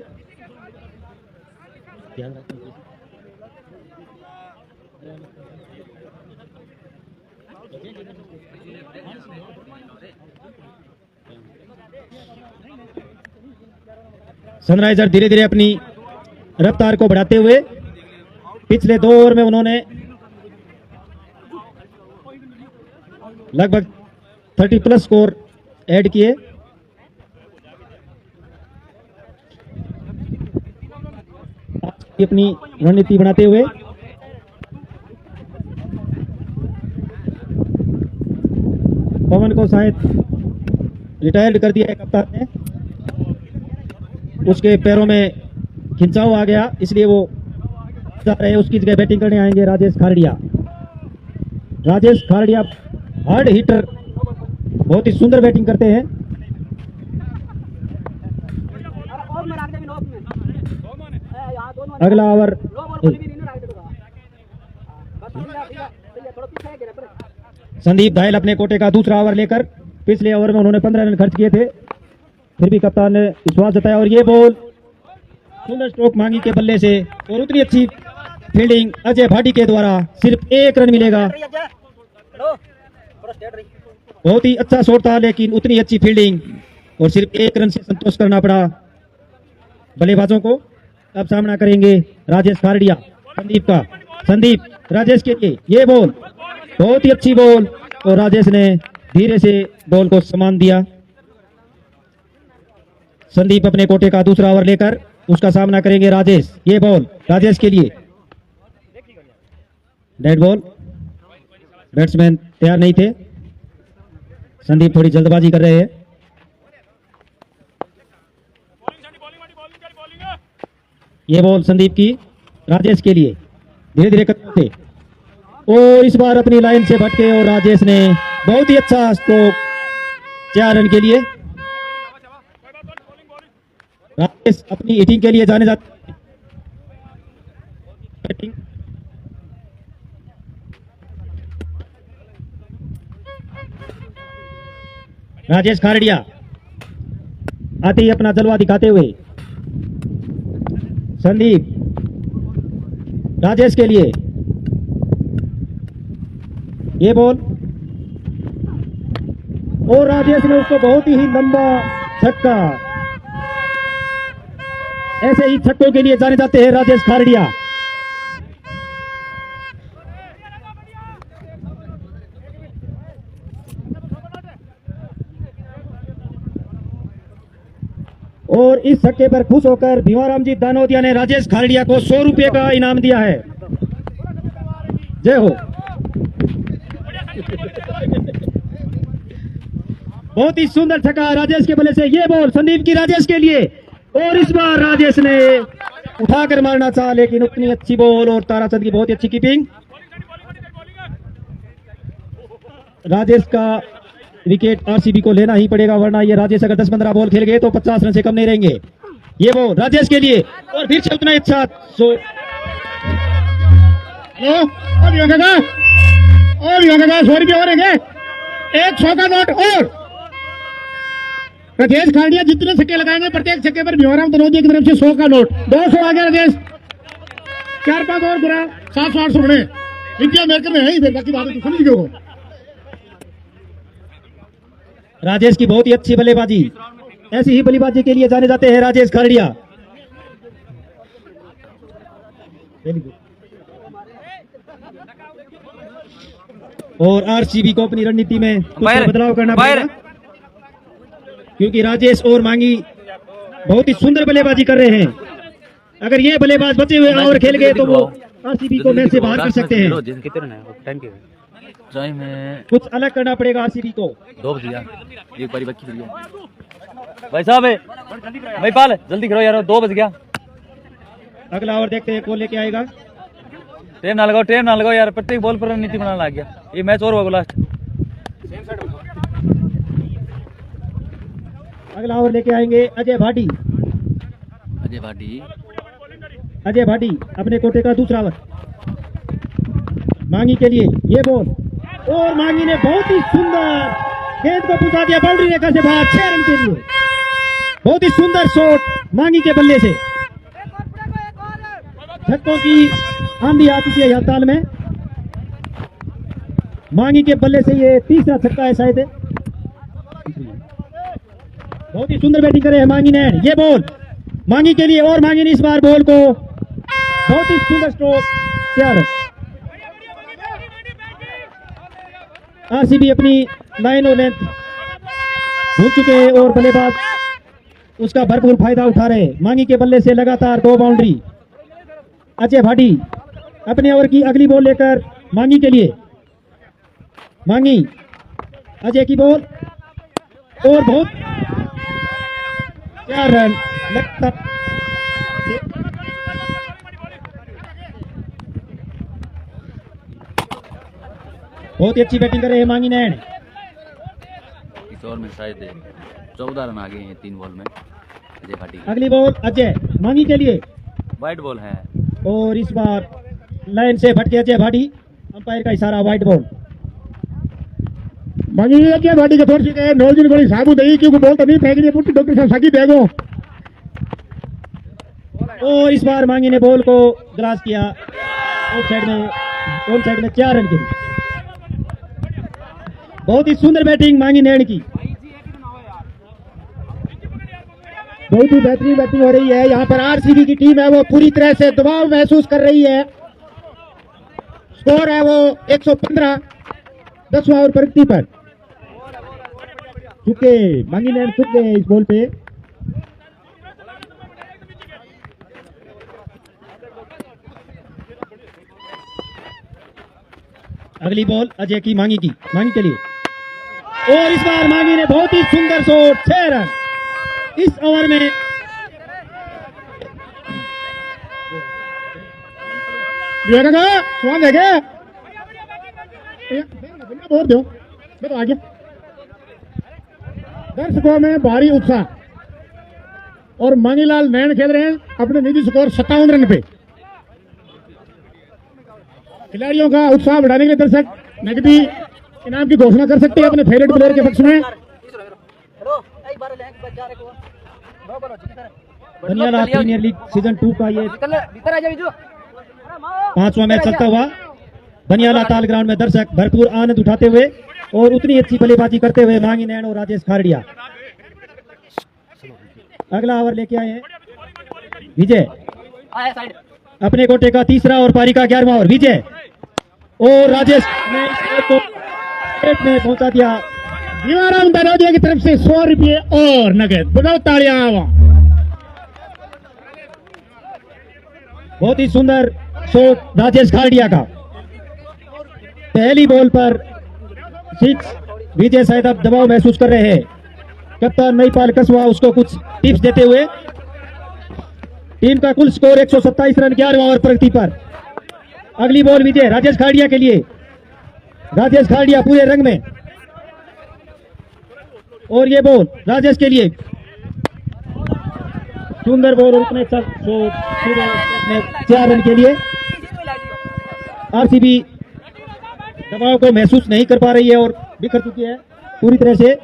सनराइजर धीरे धीरे अपनी रफ्तार को बढ़ाते हुए पिछले 2 ओवर में उन्होंने लगभग 30+ स्कोर ऐड किए। अपनी रणनीति बनाते हुए पवन को शायद रिटायर्ड कर दिया है कप्तान ने। उसके पैरों में खिंचाव आ गया, इसलिए वो जा रहे हैं। उसकी जगह बैटिंग करने आएंगे राजेश खारडिया। राजेश खारडिया हार्ड हिटर बहुत ही सुंदर बैटिंग करते हैं। अगला ओवर संदीप घायल अपने कोटे का दूसरा ओवर लेकर, पिछले ओवर में उन्होंने 15 रन खर्च किए थे, फिर भी कप्तान ने विश्वास जताया और ये बॉल सुंदर स्ट्रोक मांगी के बल्ले से और उतनी अच्छी फील्डिंग अजय भाटी के द्वारा, सिर्फ 1 रन मिलेगा। बहुत ही अच्छा शॉट था लेकिन उतनी अच्छी फील्डिंग और सिर्फ 1 रन से संतोष करना पड़ा बल्लेबाजों को। अब सामना करेंगे राजेश खारडिया संदीप का। संदीप राजेश के लिए ये बॉल बहुत ही अच्छी बॉल और राजेश ने धीरे से बॉल को समान दिया। संदीप अपने कोटे का दूसरा ओवर लेकर उसका सामना करेंगे राजेश। ये बॉल राजेश के लिए डेड बॉल, बैट्समैन तैयार नहीं थे। संदीप थोड़ी जल्दबाजी कर रहे हैं। ये बॉल संदीप की राजेश के लिए, धीरे धीरे करते और इस बार अपनी लाइन से भटके और राजेश ने बहुत ही अच्छा स्ट्रोक 4 रन के लिए। राजेश अपनी हिटिंग के लिए जाने जाते हैं। राजेश खारडिया आते ही अपना जलवा दिखाते हुए संदीप राजेश के लिए ये बॉल और राजेश ने उसको बहुत ही लंबा छक्का। ऐसे ही छक्कों के लिए जाने जाते हैं राजेश खारडिया। और इस छक्के पर खुश होकर भीमाराम जी दानोदिया ने राजेश खारडिया को 100 रुपए का इनाम दिया है। जय हो। बहुत ही सुंदर छक्का राजेश के बल्ले से। ये बॉल संदीप की राजेश के लिए और इस बार राजेश ने उठाकर मारना चाहा लेकिन उतनी अच्छी बॉल और ताराचंद की बहुत ही अच्छी कीपिंग। राजेश का विकेट आरसीबी को लेना ही पड़ेगा वरना ये राजेश अगर 10-15 बॉल खेल गए तो 50 रन से कम नहीं रहेंगे। ये बॉल राजेश के लिए और फिर से उतना अच्छा और 100 रुपये हो रहेंगे। 100 का नोट और राजेश खारडिया जितने छक्के लगाएंगे प्रत्येक छक्के पर भीमाराम दानोदिया की तरफ से 100 का नोट। 200 आ गया राजेश। 4-5 और बुरा 700-800 बने इंडिया अमेरिका में है ही। फिर बाकी बात तो समझ गए। राजेश की बहुत ही अच्छी बल्लेबाजी। ऐसी ही बल्लेबाजी के लिए जाने जाते हैं राजेश खारडिया। और आरसीबी को अपनी रणनीति में कुछ बदलाव करना पड़ेगा क्योंकि राजेश और मांगी बहुत ही सुंदर बल्लेबाजी कर रहे हैं। अगर ये बल्लेबाज बचे हुए ओवर खेल गए तो वो आरसीबी को मैच से बाहर कर सकते हैं। टाइम में कुछ अलग करना पड़ेगा आरसीबी को। 2 बज गया, एक बारी बच्ची भाई साहब है भाई पाल जल्दी करो यार, 2 बज गया। अगला ओवर देखते हैं कौन लेके आएगा। टाइम ना लगाओ यार, प्रत्येक बॉल पर रणनीति बनाना लग गया। ये मैच और होगा लास्ट। अगला ओवर लेके आएंगे अजय भाटी। अजय भाटी अपने कोटे का दूसरा ओवर मांगी के लिए। ये बॉल और मांगी ने बहुत ही सुंदर गेंद को पहुंचा दिया बाउंड्री रेखा से बाहर 6 रन के लिए। बहुत ही सुंदर शॉट मांगी के बल्ले से। छक्कों की आंधी आ चुकी है यहाँ ताल में। मांगी के बल्ले से ये तीसरा छक्का है शायद। बहुत ही सुंदर बैटिंग करे है मांगी ने। ये बॉल मांगी के लिए और मांगी ने इस बार बॉल को बहुत ही सुंदर स्ट्रोक 4 रन। आरसीबी अपनी लाइन और लेंथ भूल चुके हैं और बल्लेबाज उसका भरपूर फायदा उठा रहे हैं। मांगी के बल्ले से लगातार 2 बाउंड्री। अजय भाटी अपने ओवर की अगली बॉल लेकर मांगी के लिए। मांगी अजय की बॉल और बहुत 4 रन लगातार। बहुत ही अच्छी बैटिंग कर रहे हैं मांगी नैन। में शायद 14 रन आ गए हैं 3 बॉल में अजय भाटी के। अगली बॉल अजय मांगी के लिए वाइड बॉल है और इस बार लाइन से भटके अजय भाटी, अंपायर का इशारा वाइड बॉल। मांगी अजय भाटी के थोड़ी सी नौजिन गोली साबुत है क्योंकि बॉल तो नहीं फेंक रही पुट्टी डॉक्टर साहब साकी देगो। और इस बार मांगी ने बॉल को ग्रास किया ऑन साइड में 4 रन के लिए। बहुत ही सुंदर बैटिंग मांगी नैन की, बहुत ही बेहतरीन बैटिंग हो रही है। यहाँ पर आरसीबी की टीम है वो पूरी तरह से दबाव महसूस कर रही है। स्कोर है वो 115, 10वां ओवर प्रगति पर। चुके मांगी नैन चुक गए इस बॉल पे। अगली बॉल अजय की मांगी के लिए और इस बार मांगी ने बहुत ही सुंदर शॉट, 6 रन इस ओवर में। स्वाद है क्या और दो मैं तो आ गया। दर्शकों में भारी उत्साह और मांगीलाल नैन खेल रहे हैं अपने निजी स्कोर 57 रन पे। खिलाड़ियों का उत्साह बढ़ाने के लिए दर्शक नकदी इनाम की घोषणा कर सकते हैं अपने फेवरेट प्लेयर के पक्ष में। बनियाला प्रीमियर लीग सीजन 2 का ये 5वां मैच चलता हुआ बनियाला ताल ग्राउंड में दर्शक भरपूर आनंद उठाते हुए और उतनी अच्छी बल्लेबाजी करते हुए मांगी नैन और राजेश खारड़िया। अगला ओवर लेके आए हैं विजय, अपने कोटे का तीसरा और पारी का 11वां ओवर। विजय और राजेश ने इस को पेट में पहुंचा दिया। दीवाराम दरोदिया की तरफ से 100 रुपये और नगद। बजाओ तालियां। बहुत ही सुंदर शॉट राजेश खारड़िया का। पहली बॉल पर 6। विजय शायद अब दबाव महसूस कर रहे हैं। कप्तान महिपाल कसवा उसको कुछ टिप्स देते हुए। टीम का कुल स्कोर 127 रन 11वां ओवर प्रगति पर। अगली बॉल विजय राजेश खारड़िया के लिए। राजेश खारड़िया पूरे रंग में और ये बॉल राजेश के लिए सुंदर बॉल और उतने 4 रन के लिए। आरसीबी दबाव को महसूस नहीं कर पा रही है और बिखर चुकी है पूरी तरह से।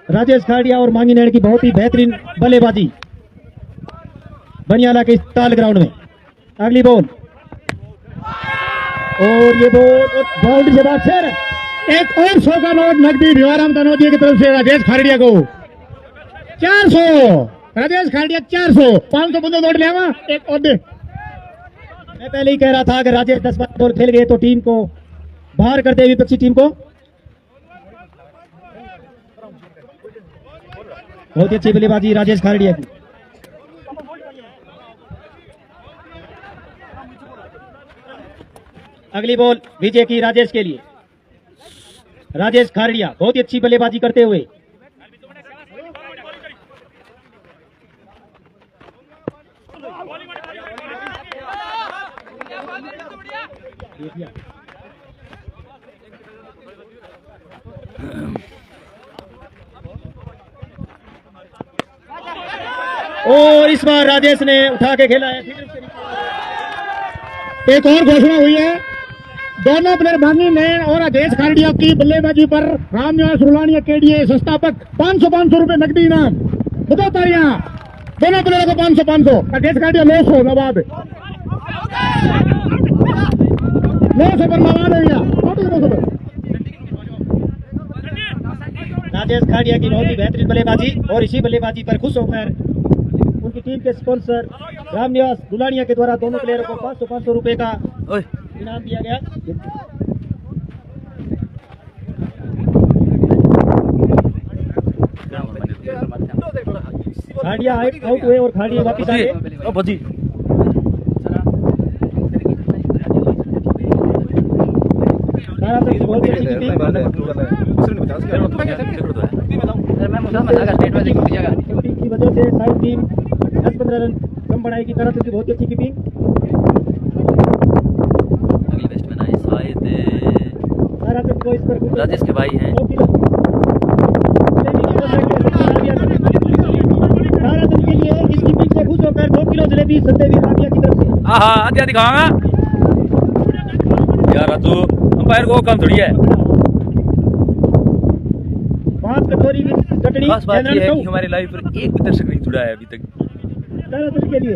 राजेश खारड़िया और मांगी नैन की बहुत ही बेहतरीन बल्लेबाजी बनियाला के ताल ग्राउंड में। अगली बॉल और ये बॉल बाउंड्री से बाहर 6 रन। एक और 100 का नोट नकदी दीवाराम दनोदिया की तरफ से राजेश खारड़िया को 400। राजेश खारड़िया 400, 500 बंदे नोट ले आवा एक और दे। मैं पहले ही कह रहा था अगर राजेश 10-12 बॉल खेल गए तो टीम को बाहर कर दे विपक्षी टीम को। बहुत ही अच्छी बल्लेबाजी राजेश खारड़िया की। अगली बॉल विजय की राजेश के लिए। राजेश खारड़िया बहुत ही अच्छी बल्लेबाजी करते हुए और इस बार राजेश ने उठा के खेला है। एक और घोषणा हुई है दोनों प्लेयर मांगी नैन और राजेश खारड़िया की बल्लेबाजी पर रामनिवास रुलानिया केडीए संस्थापक 500 रुपए नकदी इनाम। बताओ तालियां। दोनों प्लेयर को 500 राजेश खारड़िया 900 नवाब 900 पर नवाब है भैया। राजेश खारड़िया की बहुत ही बेहतरीन बल्लेबाजी और इसी बल्लेबाजी पर खुश होकर उनकी टीम के स्पॉन्सर रामनिवास दुलानिया के द्वारा दोनों प्लेयरों को 500 रुपए का इनाम दिया गया। खाड़िया आउट हुए और खाड़िया वापस आ गए। बहुत अच्छी की वजह से शायद टीम 10-15 रन कम बनाएगी। तरह से बहुत अच्छी कीपिंग। अगली बैट्समैन आए शायद वो इस पर खुद राजेश के भाई हैं। 2 किलो ताराचंद के लिए इसकी पिच से खुश होकर 2 किलो जलेबी सत्यवीर राबिया की तरफ से। हाँ आद्या दिखाऊंगा यार, तू अंपायर को कम थोड़ी है। 5 कटोरी चटनी। खास बात यह है कि हमारे लाइव पर एक भी दर्शक नहीं जुड़ा है अभी तक। ताराचंद के लिए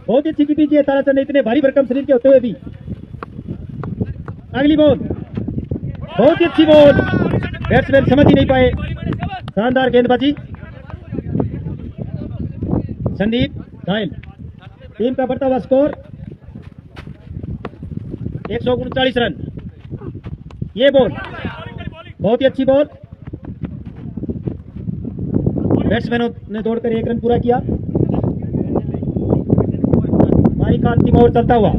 बहुत ही अच्छी की पिच है। ताराचंद ने इतने भारी भरकम शरीर के होते हुए भी। अगली बॉल बहुत ही अच्छी बॉल, बैट्समैन समझ ही नहीं पाए। शानदार गेंदबाजी। संदीप घायल। टीम का बढ़ता हुआ स्कोर 139 रन। ये बॉल बहुत ही अच्छी बॉल, बैट्समैनों ने दौड़कर 1 रन पूरा किया। मारी का अंतिम ओवर चलता हुआ।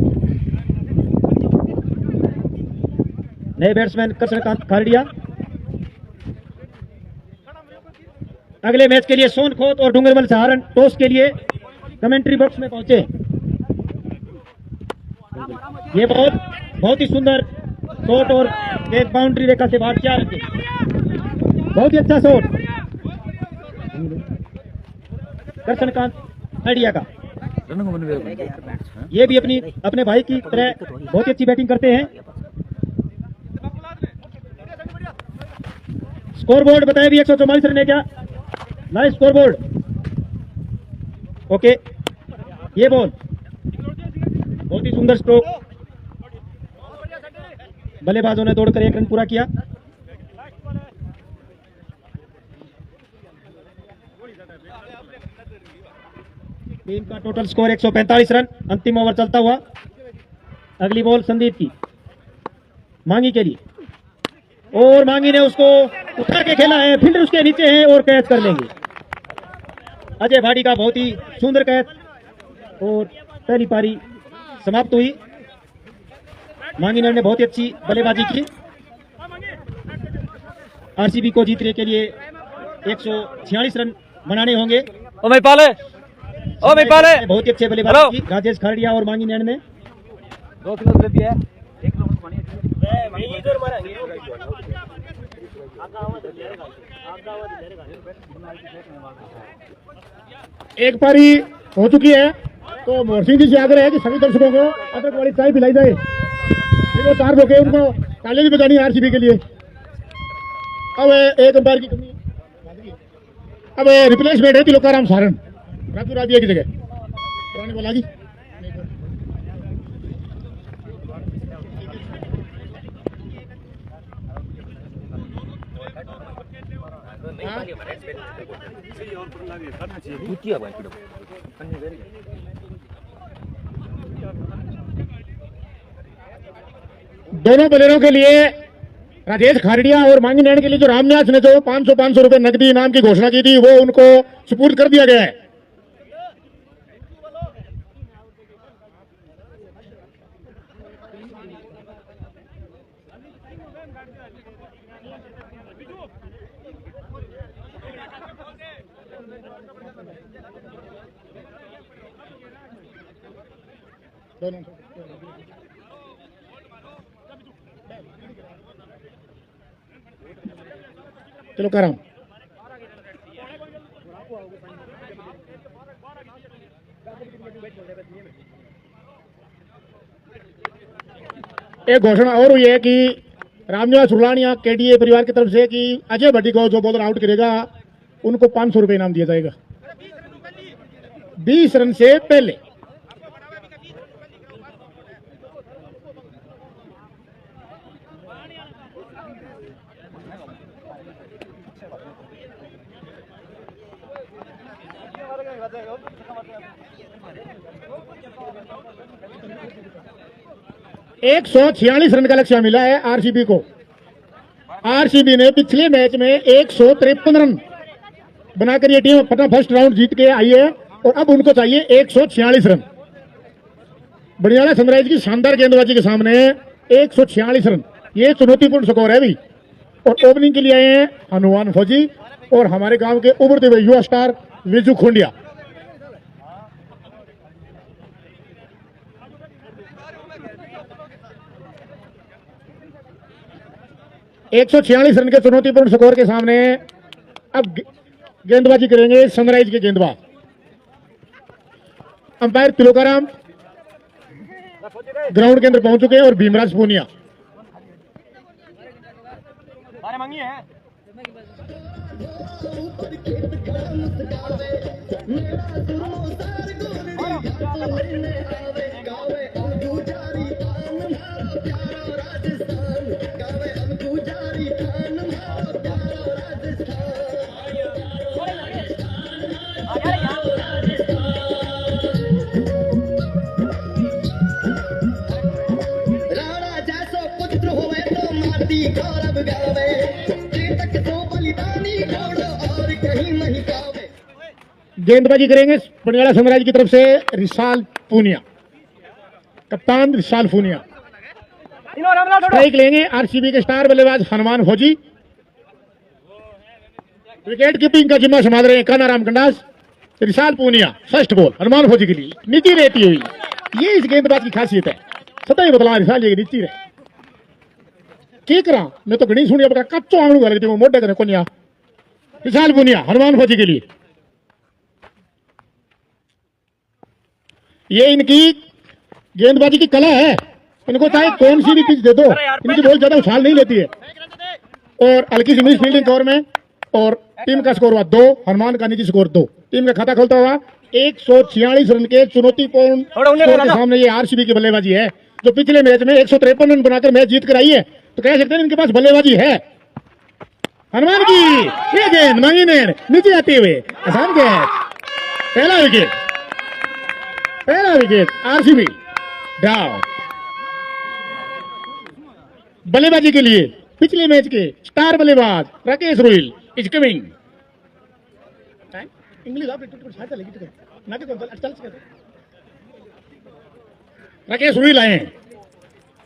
नए बैट्समैन कृष्णकांत खारडिया अगले मैच के लिए सोनखोत और डूंगरमल सहारण टॉस के लिए कमेंट्री बॉक्स में पहुंचे। ये बहुत ही सुंदर शॉट और एक बाउंड्री रेखा से बाहर किया रखे। बहुत ही अच्छा शॉट कृष्णकांत खारडिया का। ये भी अपने भाई की तरह बहुत ही अच्छी बैटिंग करते हैं। स्कोरबोर्ड बताए भी 144 रन है क्या? Nice scoreboard. ओके, ये बॉल बहुत ही सुंदर स्ट्रोक, बल्लेबाजों ने दौड़कर 1 रन पूरा किया। टीम का टोटल स्कोर 145 रन। अंतिम ओवर चलता हुआ। अगली बॉल संदीप की, मांगी के लिए, और मांगी ने उसको उठा के खेला है। फील्डर उसके नीचे है और कैच कर लेंगे। अजय भाटी का बहुत ही सुंदर कैच और पहली पारी समाप्त हुई। मांगीनर ने बहुत ही अच्छी बल्लेबाजी की। आरसीबी को जीतने के लिए 146 रन बनाने होंगे। ओ मैं पाले बहुत ही अच्छे बल्लेबाजी की राजेश खारडिया और मांगीनर ने। 2 किलो दे दिया है। एक पारी हो चुकी है, तो मोहसिन जी से आग्रह है कि सभी दर्शकों को अदरक वाली चाय पिलाई जाए। फिर वो 4 रोके उनको ताली भी बजानी है आरसीबी के लिए। अब एक अंपायर की कमी, अब रिप्लेसमेंट है तिलोकाराम सारण, राजू राबिया की जगह। पुरानी बॉल आ गई। दोनों बॉलरों के लिए राजेश खारडिया और मांगीनैन के लिए जो रामन्यास ने जो 500 रुपए नकदी इनाम की घोषणा की थी, वो उनको सुपुर्द कर दिया गया है। चलो कर रहा हूं। एक घोषणा और हुई है कि रामनिवास रुलानिया केडीए परिवार की तरफ से कि अजय भट्टी को जो बॉलर आउट करेगा उनको 500 रुपए इनाम दिया जाएगा 20 रन से पहले। एक 146 रन का लक्ष्य मिला है आरसीबी को। आरसीबी ने पिछले मैच में 153 रन बनाकर ये टीम अपना फर्स्ट राउंड जीत के आई है और अब उनको चाहिए 146 रन। बनियाला सनराइज की शानदार गेंदबाजी के सामने 146 रन, ये चुनौतीपूर्ण स्कोर है भी। और ओपनिंग के लिए आए हैं हनुमान फौजी और हमारे गांव के उभरते हुए युवा स्टार विजू खोंडिया। 146 रन के चुनौतीपूर्ण स्कोर के सामने अब गेंदबाजी करेंगे सनराइज के गेंदबाज। अंपायर तिलोकाराम ग्राउंड के अंदर पहुंच चुके हैं और भीमराज पूनिया। गेंदबाजी करेंगे पटियाला सनराइज की तरफ से रिशाल पूनिया, कप्तान रिशाल पूनिया। स्ट्राइक लेंगे आरसीबी के स्टार बल्लेबाज हनुमान फौजी। विकेट कीपिंग का जिम्मा संभाल रहे हैं कानाराम कंडास। रिशाल पूनिया फर्स्ट बॉल हनुमान फौजी के लिए नीचे रहती हुई, ये इस गेंदबाज की खासियत है। सदा ही बदला रिशाल ये नीचे रहे की करा मैं तो घनी सुनी अपना कच्चो आंगू लगती हूँ मोटे करे कोनिया। रिशाल पूनिया हनुमान फौजी के लिए, ये इनकी गेंदबाजी की कला है। इनको चाहे कौन सी भी पिच दे दो, इनकी बॉल ज्यादा उछाल नहीं लेती है। और हल्की सी मिस फील्डिंग कवर में, और टीम का स्कोर हुआ 2, हनुमान का निजी स्कोर 2। टीम का खाता खोलता हुआ 146 रन के चुनौतीपूर्ण स्कोर के सामने ये आरसीबी की बल्लेबाजी है, जो पिछले मैच में 153 रन बनाकर मैच जीत कर आई है। तो कह सकते हैं इनके पास बल्लेबाजी है। हनुमान की ये गेंद मांगी ने नीचे आते हुए आसान कैच, पहला विकेट आरसीबी डाउन। बल्लेबाजी के लिए पिछले मैच के स्टार बल्लेबाज Rakesh Rohail is coming. English Rakesh Rohail आए हैं।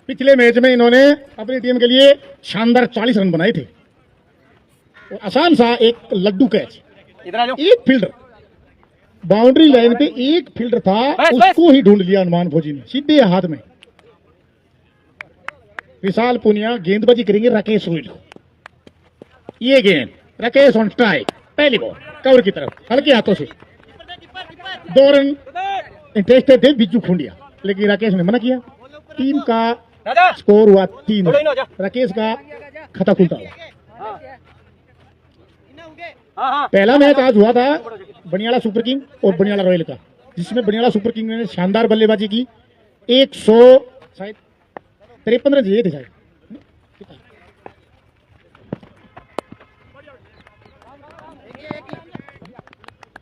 पिछले मैच में इन्होंने अपनी टीम के लिए शानदार 40 रन बनाए थे। और आसान सा एक लड्डू कैच, एक फील्डर बाउंड्री लाइन पे एक फील्डर था, उसको ही ढूंढ लिया हनुमान फौजी ने सीधे हाथ में। विशाल पूनिया गेंदबाजी करेंगे राकेश रोहिल को। ये गेंद राकेश ऑन स्ट्राइक, पहली बॉल कवर की तरफ हल्के हाथों से 2 रन इंटरेस्टेड थे बिज्जू खूंडिया, लेकिन राकेश ने मना किया। टीम का स्कोर हुआ 3। राकेश का खाता खुलता हुआ। पहला मैच आज हुआ था बनियाला सुपर किंग और बनियाला रॉयल का, जिसमें बनियाला सुपर किंग ने शानदार बल्लेबाजी की। 153 रन दिए थे शायद।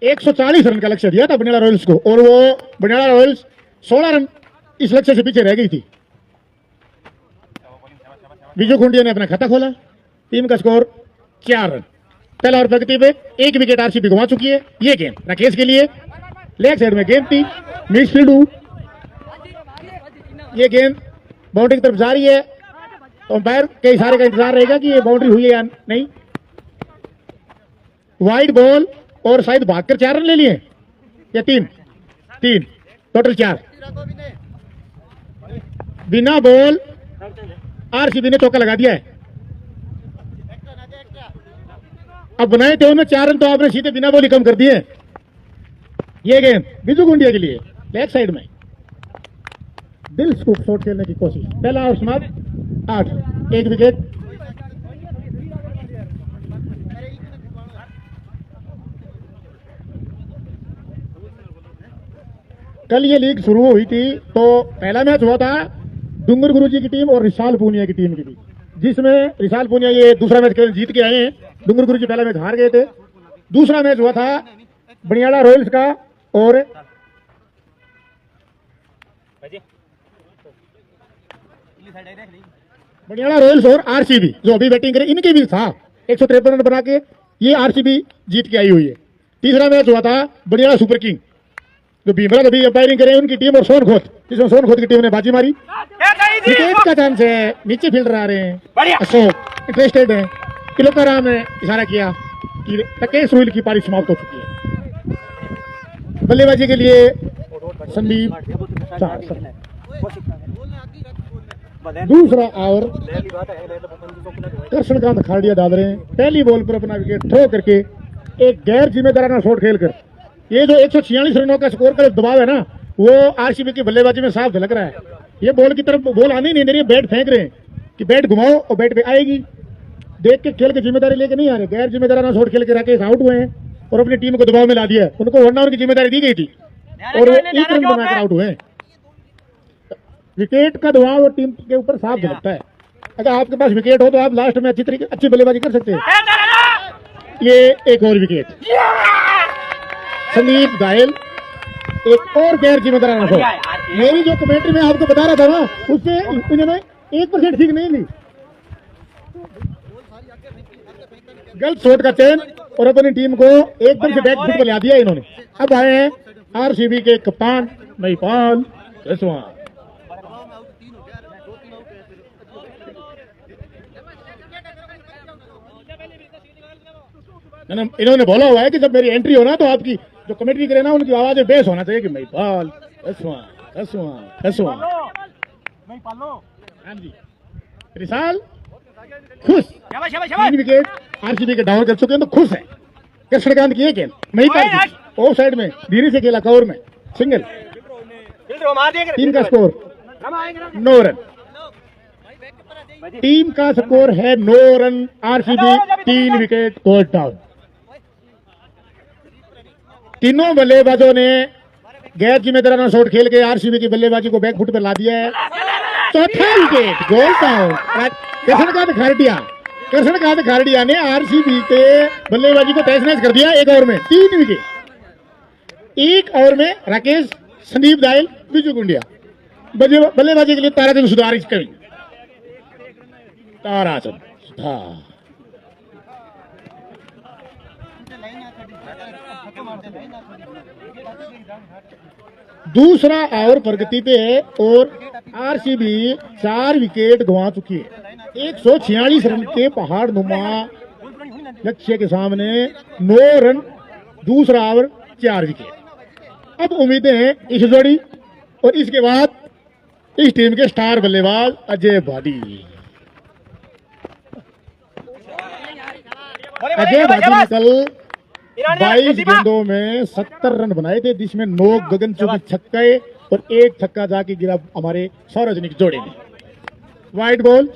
140 रन का लक्ष्य दिया था बनियाला रॉयल्स को, और वो बनियाला रॉयल्स 16 रन इस लक्ष्य से पीछे रह गई थी। विजय खुंडिया ने अपना खाता खोला। टीम का स्कोर 4 रन। पहला ओवर प्रगति पे 1 विकेट आरसीबी गंवा चुकी है। ये गेंद राकेश के लिए, लेग साइड में गेंद थी, मिस फील्ड। ये गेंद बाउंड्री की तरफ जा रही है। अंपायर के इशारे का इंतजार रहेगा कि ये बाउंड्री हुई है या नहीं। वाइड बॉल, और शायद भागकर 4 रन ले लिए या 3 टोटल 4। बिना बॉल आरसीबी ने चौका लगा दिया है। अब बनाए थे उन्होंने 4 रन, तो आपने सीधे बिना बॉल ही कम कर दिए। ये गेंद बिजू गुंडिया के लिए, लेग साइड में दिल स्कूप शॉट खेलने की कोशिश। पहला ओवर समाप्त, 8, 1 विकेट। कल ये लीग शुरू हुई थी, तो पहला मैच हुआ था डूंगर गुरुजी की टीम और रिशाल पूनिया की टीम के बीच, जिसमें रिशाल पूनिया ये दूसरा मैच जीत के आए हैं। डूंगर गुरुजी पहला मैच हार गए थे। दूसरा मैच हुआ था बनियाला रॉयल्स का और बनियाला रॉयल्स और आरसीबी जो अभी बैटिंग करे, इनके भी था। 153 रन बना के ये आरसीबी जीत के आई हुई है। तीसरा मैच हुआ था बनियाला सुपर किंग जो भीमराज अभी अंपायरिंग करे उनकी टीम और सोनखोत, जिसमें सोनखोत की टीम ने बाजी मारी। विकेट का चांस है, नीचे फील्डर आ रहे हैं। अशोक इंटरेस्टेड है। तिलोकाराम ने इशारा किया कि राकेश रोहिल की पारी समाप्त हो चुकी है। बल्लेबाजी के लिए संदीप दूसरा ओवर कृष्णकांत खाड़िया डाल रहे हैं। पहली बॉल पर अपना विकेट थ्रो करके एक गैर जिम्मेदाराना शॉट खेलकर ये जो 146 रनों का स्कोर का दबाव है ना, वो आरसीबी की बल्लेबाजी में साफ झलक रहा है। ये बॉल की तरफ बॉल आनी नहीं दे रही है, बैट फेंक रहे हैं कि बैट घुमाओ और बैट पे आएगी। देख के खेल की जिम्मेदारी लेके नहीं आ रहे, गैर जिम्मेदाराना शॉट खेल के राकेश आउट हुए हैं और अपनी टीम को दबाव में ला दिया। उनको 1 ओवर की जिम्मेदारी दी गई थी और वो 1 रन बनाकर आउट हुए। विकेट का दबाव और टीम के ऊपर साफ झलकता है। अगर आपके पास विकेट हो तो आप लास्ट में अच्छी बल्लेबाजी कर सकते हैं। ये एक और विकेट, संदीप घायल, एक और गैर जिम्मेदाराना शॉट। मेरी जो कमेंट्री में आपको बता रहा था ना, उससे इन्होंने 1% ठीक नहीं ली। गलत शॉट का चयन और अपनी टीम को एकदम से बैक फुट पर ला दिया इन्होंने। अब आए हैं आरसीबी के कप्तान महिपाल जसवाल। इन्होंने बोला हुआ है कि जब मेरी एंट्री हो ना तो आपकी जो कमेंट्री करे ना उनकी आवाज में बेस होना चाहिए कि महिपाल जसवाल जसवाल जसवाल। हाँ जी, रिसाल खुश, 3 विकेट आरसीबी के डाउन कर चुके हैं तो खुश है। कृष्णकांत की एक गेंद महिपाल ऑफ साइड में धीरे से खेला, कवर में सिंगल। टीम का स्कोर 9 रन। टीम का स्कोर है 9 रन। आरसीबी 3 विकेट गोल डाउन। तीनों बल्लेबाजों ने गैर जिम्मेदाराना शॉट खेल के आरसीबी की बल्लेबाजी को बैक फुट पर ला दिया है। चौथा विकेट गोल डाउन। कृष्णकांत खारडिया ने आरसीबी के बल्लेबाजी को तहस नहस कर दिया। 1 ओवर में 3 विकेट। 1 ओवर में राकेश, संदीप दायल, विजू गुंडिया। बल्लेबाजी के लिए ताराचंद सुधार ताराचंद सुधार। दूसरा ओवर प्रगति पे है और आरसीबी 4 विकेट गंवा चुकी है। 146 रन के पहाड़ नुमा लक्ष्य के सामने 9 रन। दूसरा ओवर 4 विकेट। अब उम्मीदें हैं इस जोड़ी और इसके बाद इस टीम के स्टार बल्लेबाज अजय भाटी। अजय भाटी ने कल 22 गेंदों में 70 रन बनाए थे, जिसमें 9 गगनचुंबी छक्के और 1 छक्का जाके गिरा हमारे सार्वजनिक जोड़े में। वाइड बॉल,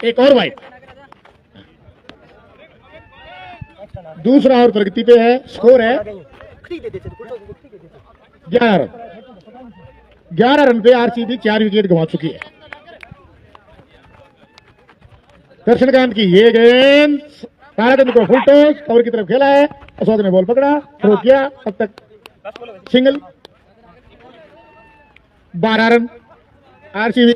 एक और वाइड। दूसरा ओवर प्रगति पे है। स्कोर है 11 रन। 11 रन पे आरसीबी 4 विकेट गंवा चुकी है। कृष्णकांत की ये गेंद ताराचंद को फुल टॉस कवर की तरफ खेला है। अशोक ने बॉल पकड़ा, थ्रो किया, अब तक सिंगल। 12 run RCB.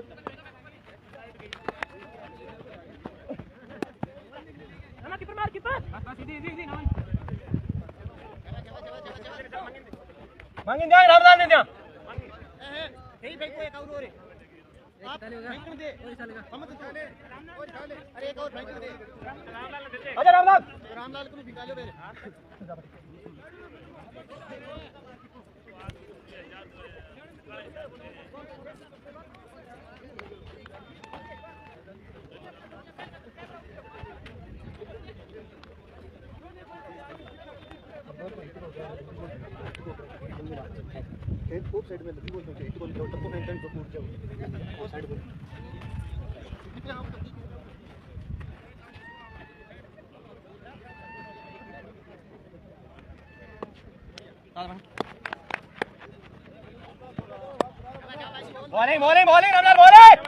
बॉलिंग रमदार बॉलिंग।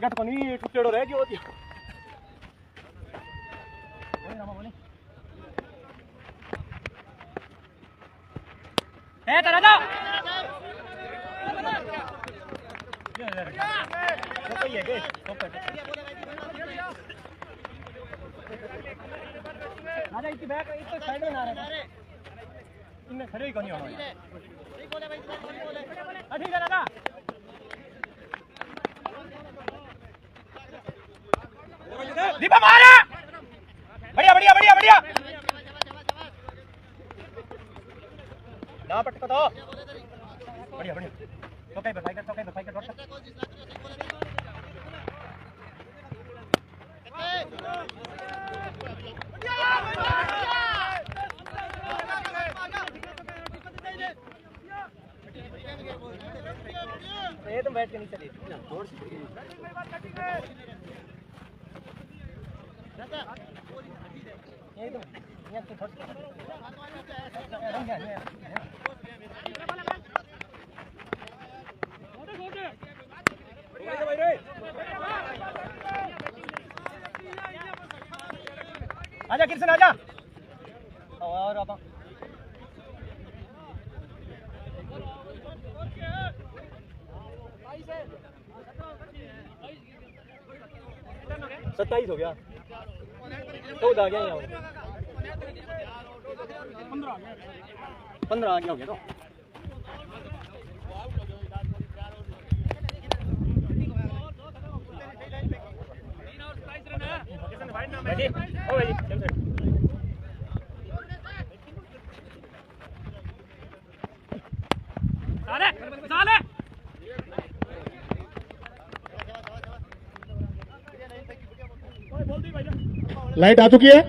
गट को नहीं टुकड़ो रह गई होती है तराजा राजा इसकी बैक एक तो साइड में ना रहे। इनने खड़े ही कोनी होना ठीक है दादा दीपा मारा बढ़िया बढ़िया बढ़िया बढ़िया ना पटको तो बढ़िया बढ़िया तो कहीं पर फाइटर ये तुम बैठ के नहीं चली ये तुम ये आजा किरसन आजा और आप सत्ताईस हो गया तो आ गया यहाँ 15 आ गया हो गया तो लाइट आ चुकी है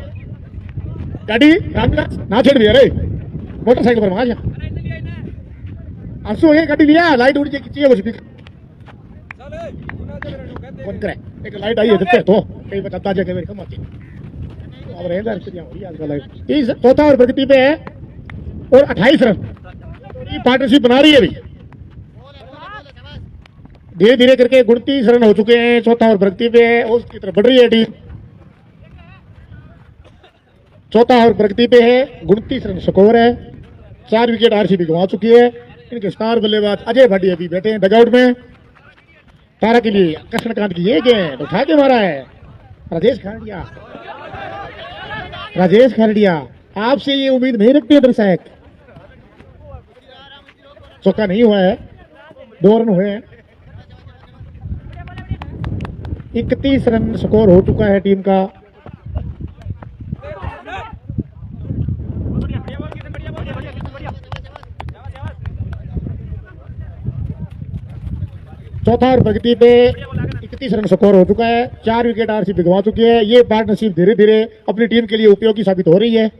गाड़ी रामविलास ना छेड़ दिया रे मोटरसाइकिल पर वहां जा आंसू है गाड़ी लिया लाइट उड़ के खींची है वो स्पीकर कौन करे एक लाइट आई है देखते तो कई बताता जा के मेरे कम आती अब रहेगा स्थितियां हो रही आजकल लाइट 30 चौथा और प्रगति पे है और 28 रन ये पार्टनरशिप बना रही है अभी धीरे धीरे करके 29 रन हो चुके हैं चौथा और प्रगति पे है और उसकी तरफ बढ़ रही है टीम चौथा और प्रगति पे है 29 रन स्कोर है 4 विकेट आरसीबी गंवा चुकी है इनके स्टार बल्लेबाज अजय भाटी अभी बैठे हैं डगआउट में तारा के लिए कृष्णकांत की ये गेंद उठा के मारा है राजेश खारडिया आपसे ये उम्मीद नहीं रखते दर्शक चौका नहीं हुआ है 2 रन हुए हैं 31 रन स्कोर हो चुका है टीम का चौथा और प्रगति पे 31 रन स्कोर हो चुका है 4 विकेट आरसीबी गंवा चुकी है ये पार्टनरशिप धीरे धीरे अपनी टीम के लिए उपयोगी साबित हो रही है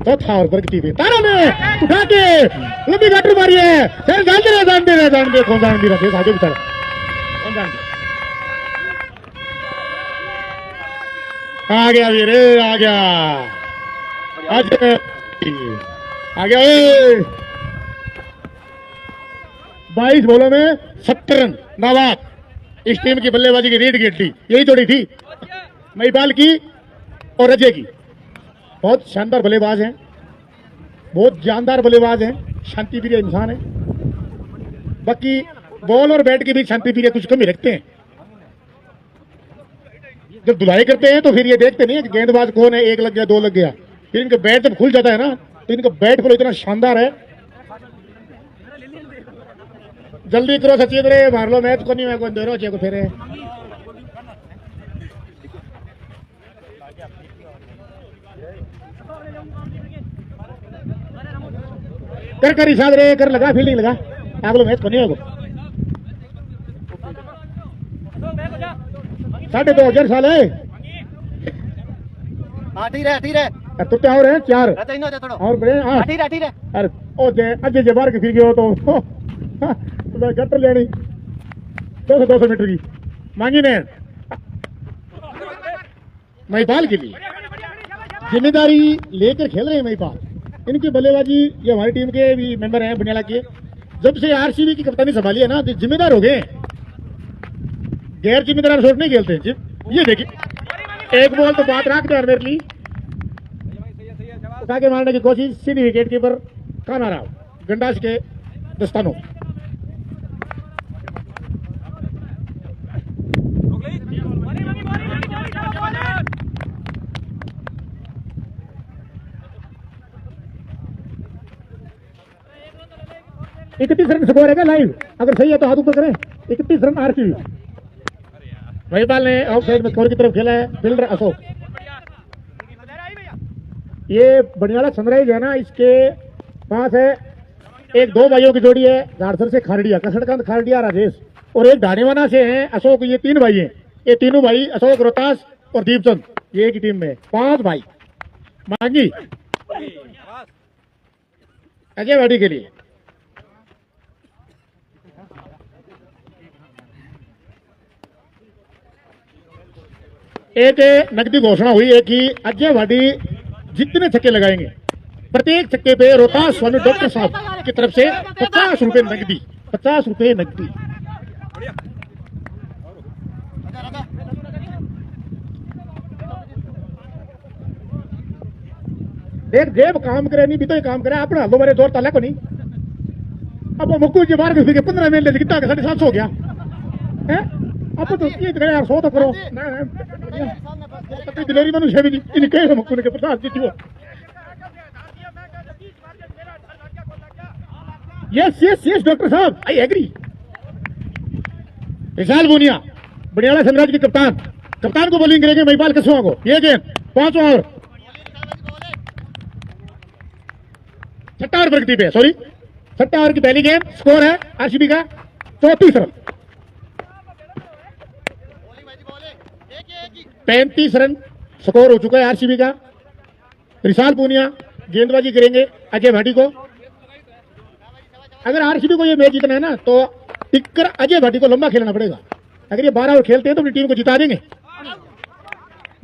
चौथा और प्रगति पे तारा ने उठा के लंबी गटर मारी है सर जान दे कौन जान दे रहा आगे बेचारा कौन जान दे आ गया वीरे आ गया आ गया 22 बॉलों में 70 रन नाबाद इस टीम की बल्लेबाजी की रीड गेट थी यही जोड़ी थी महिपाल की और अजय की बहुत शानदार बल्लेबाज हैं बहुत जानदार बल्लेबाज हैं शांति प्रिय इंसान है बाकी बॉल और बैट के बीच शांति प्रिय कुछ कमी रखते हैं जब धुलाई करते हैं तो फिर ये देखते नहीं है कि गेंदबाज कौन है 1 लग गया 2 लग गया फिर इनका बैट जब खुल जाता है ना तो इनका बैट फ्लो इतना शानदार है जल्दी करो सचिन रे मार लो मैच को नहीं मैं दे रहा को फिर कर इशाद रे कर लगा फील्डिंग लगा आप लोग मैच को नहीं होगा 2.5 साल है ठीक है तो क्या हो रहे हैं 4 और बड़े अरे ओ अजय जबार के फिर गए हो तो मैं गटर लेनी 200 मीटर की मांगी ने महिपाल के लिए जिम्मेदारी लेकर खेल रहे हैं महिपाल इनकी बल्लेबाजी ये हमारी टीम के भी मेंबर हैं बुनियाला के जब से आरसीबी की कप्तानी संभाली है ना तो जिम्मेदार हो गए गैर जिम्मेदार शॉट नहीं खेलते ये देखिए एक बॉल तो बात रख दो यार मेरे लिए। उठा के मारने की कोशिश, सीधी विकेट कीपर काना राव गंडास के दस्तानों। इकतीस रन स्कोर है क्या लाइव? अगर सही है तो हाथ ऊपर करें। 31 रन आरसीबी। महिपाल ने ऑफ साइड में स्कोर की तरफ खेला है, फील्डर अशोक। ये बनियाला सनराइज है ना, इसके पास है एक 2 भाइयों की जोड़ी है, झारसर से खारडिया, कसड़कांत खारडिया राजेश, और एक ढाणीवाना से है अशोक। ये 3 भाई हैं। ये तीनों भाई अशोक, रोहतास और दीपचंद, ये एक ही टीम में 5 भाई। मांगी अजय वाड़ी के लिए। एक नकदी घोषणा हुई है कि अजय वाडी जितने छक्के लगाएंगे, प्रत्येक छक्के पे रोहतास स्वामी डॉक्टर साहब की तरफ से 50 रुपए नकदी, 50 रुपए नकदी। देख जेब काम करे नहीं भी तो काम करे अपना हल्लो मेरे जोर ताला को नहीं। अब वो मुक्कू जी बाहर घुस के 15 मिनट ले कितना 750 हो गया है। अब तो ये करे यार 100 तो करो ना दिलेरी मनुष्य भी नहीं कहे मुक्कू ने के 50 जीती हो। यस यस यस डॉक्टर साहब I agree. Vishal Bonia बनियाला sunrise के कप्तान को बॉलिंग करेंगे महिपाल कसुआ को। ये गेंद 5 ओवर 6 ओवर प्रगति पे, सॉरी 6 ओवर की पहली गेंद। स्कोर है आरसीबी का 34 रन, 35 रन स्कोर हो चुका है आरसीबी का। विशाल पूनिया गेंदबाजी करेंगे अजय भाटी को। अगर आरसीबी को ये मैच जीतना है ना तो टिक्कर अजय भाटी को लंबा खेलना पड़ेगा। अगर ये 12 ओवर खेलते हैं तो अपनी टीम को जिता देंगे।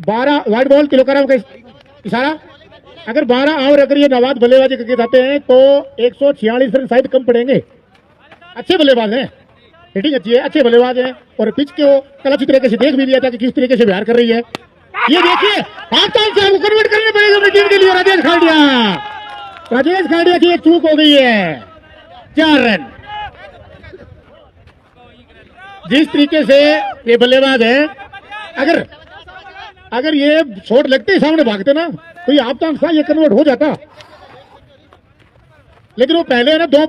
12 वाइड बॉल तिलोकाराम का इशारा। अगर 12 ओवर अगर ये नवाज बल्लेबाजी करके जाते हैं तो 146 रन शायद कम पड़ेंगे। अच्छे बल्लेबाज हैं, हिटिंग अच्छी है, अच्छे बल्लेबाज हैं और पिच को कल अच्छी तरीके से देख भी लिया था कि किस तरीके से व्यवहार कर रही है। ये देखिए हाफटाइम से आपको कन्वर्ट करने पड़ेगा अपनी टीम के लिए। राजेश खाड़िया की एक चूक हो गई है, 4 रन। जिस तरीके से ये बल्लेबाज है, अगर ये शॉट लगते सामने भागते ना तो ये हाफटाइम से ये कन्वर्ट हो जाता, लेकिन वो पहले है ना 2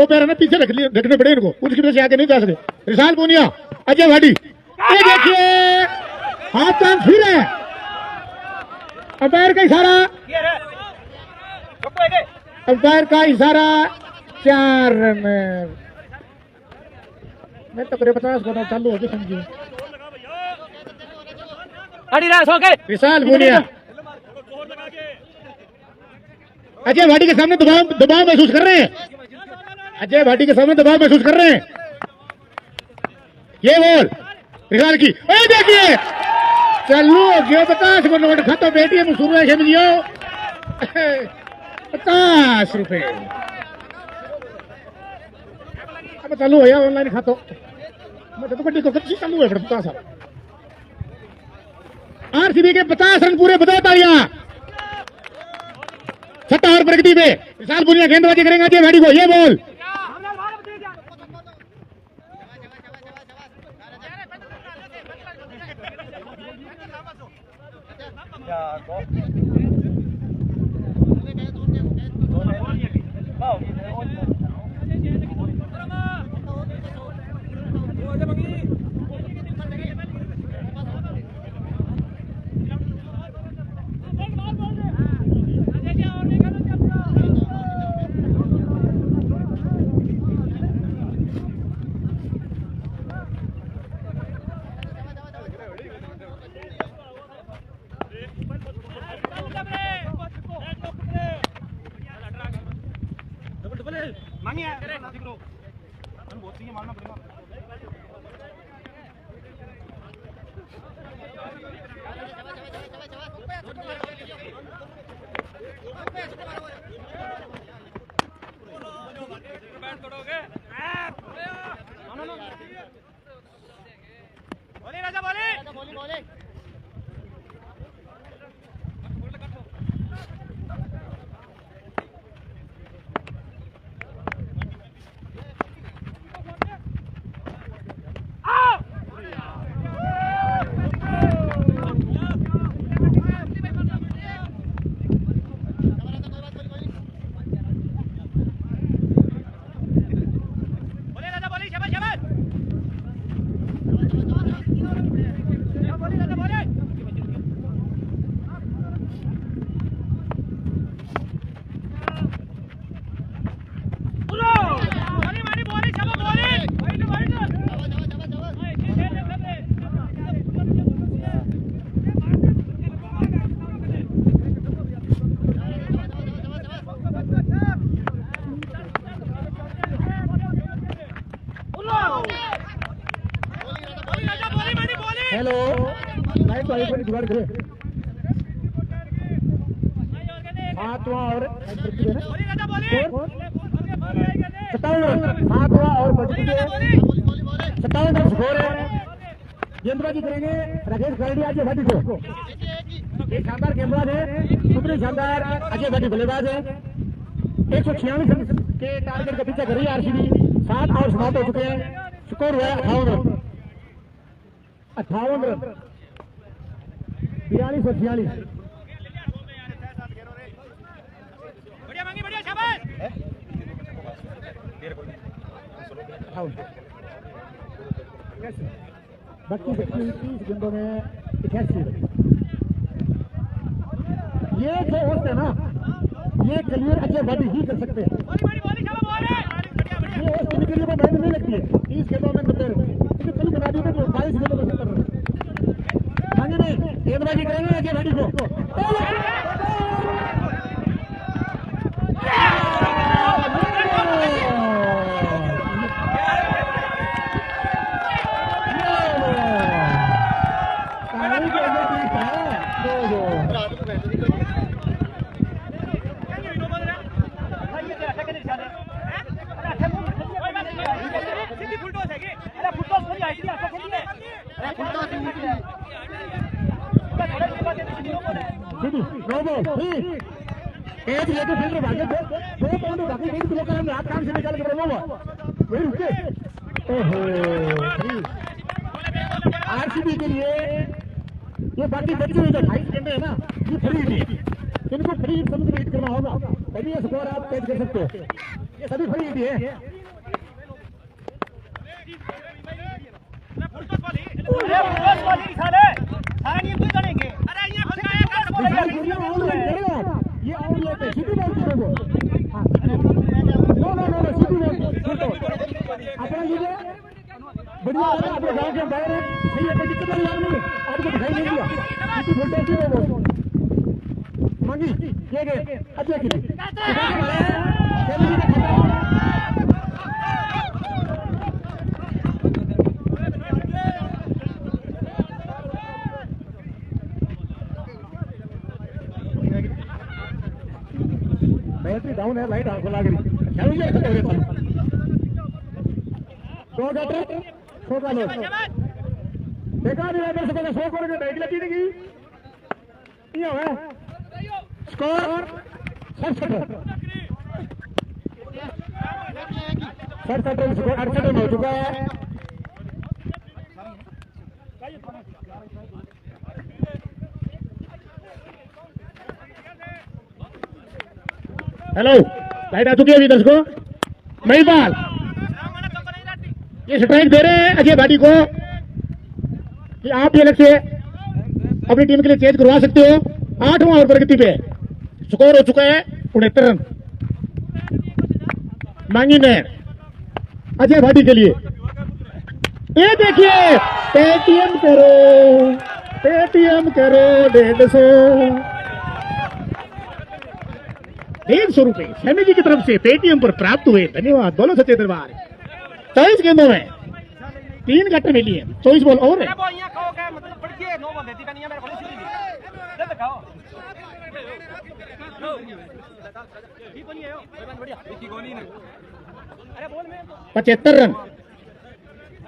पैर है ना पीछे रखने पड़े इनको, उसकी वजह से आगे नहीं जा सकते। विशाल पूनिया अजय भाटी, ये देखिए हाफ टाइम फिर है। अंपायर का इशारा, अंपायर का इशारा 4 रन। मैं तो करे 50 गोना चालू हो गई समझिए। विशाल पूनिया अजय भाटी के सामने दबाव महसूस कर रहे हैं। अजय भाटी के सामने दबाव महसूस कर रहे हैं। ये बॉल विशाल की, देखिए चलो गयो 50 को नोट खाता पेटीएम शुरू है समझियो 50 रुपए। अब चालू है ऑनलाइन खातो मतलब कटी को कच्ची चालू है 50। आरसीबी के 50 रन पूरे, बताओ तालियां। 6 ओवर प्रगति पे विशाल पूनिया गेंदबाजी करेंगे अजय भाटी को। ये बॉल हेलो लाइट वाइट पर जुगाड़ करे सातवां और 57वां और 57 रन स्कोर है। गेंदबाजी करेंगे राजेश गारडिया अजय भाटी को। एक शानदार गेंदबाज है, दूसरे शानदार अजय भाटी बल्लेबाज है। 146 रन के टारगेट का पीछा कर रही है आरसीबी। 7 और समाप्त हो चुके हैं। स्कोर हुआ है 58 रन 42 रन 42 और 46। बाकी 30 गेंदों में 88 रन। ये जो होते हैं ना, ये क्लियर अजय भाटी ही कर सकते हैं। ये होस्ट के लिए मेहनत नहीं लगती है। 30 गेंदों में 90 रन कल बना दी तो 22 गेंदों में 70 रन। मांगे नहीं गेंदबाजी करेंगे अजय भाटी को। एक लेके फील्डर भागे 2 पाउंड भागे 1 किलो का हाथ काम से निकाल के रहा वही रुके। ओहो आरसीबी के लिए ये बाकी बच्चे जो 28 घंटे है ना, ये फ्री हिट है। इनको फ्री हिट समझ के हिट करना होगा, तभी ये स्कोर आप तेज कर सकते हो। ये सभी फ्री हिट है। ये और लेते सीधी बॉल करोगे। नो सीधी बॉल अपना लीजिए बढ़िया है। आपके गांव के बाहर है, सही है, कोई दिक्कत नहीं आपको दिखाई नहीं दिया। सीधी बोलते हैं वो मांगी ये गए अच्छा की बैटरी डाउन है, लाइट आंखों लग रही। दो गटर सो का लो देखा नहीं मेरे से 100 करोड़ की बैग लगी थी। ये है स्कोर 67 रन स्कोर 68 रन हो चुका है। हेलो लाइट आ चुकी है अभी दर्शकों। महिपाल ये स्ट्राइक दे रहे हैं अजय भाटी को कि आप ये लक्ष्य अपनी टीम के लिए चेंज करवा सकते हो। 8वां ओवर प्रगति पे स्कोर हो चुका है 69 रन। मांगी ने अजय भाटी के लिए ये देखिए पेटीएम करो 150 रुपए सैमी जी की तरफ से पेटीएम पर प्राप्त हुए। धन्यवाद। बोलो सच्चे दरबार। 24 गेंदों में 3 गट्टे मिली है। 24 बॉल और है। पचहत्तर रन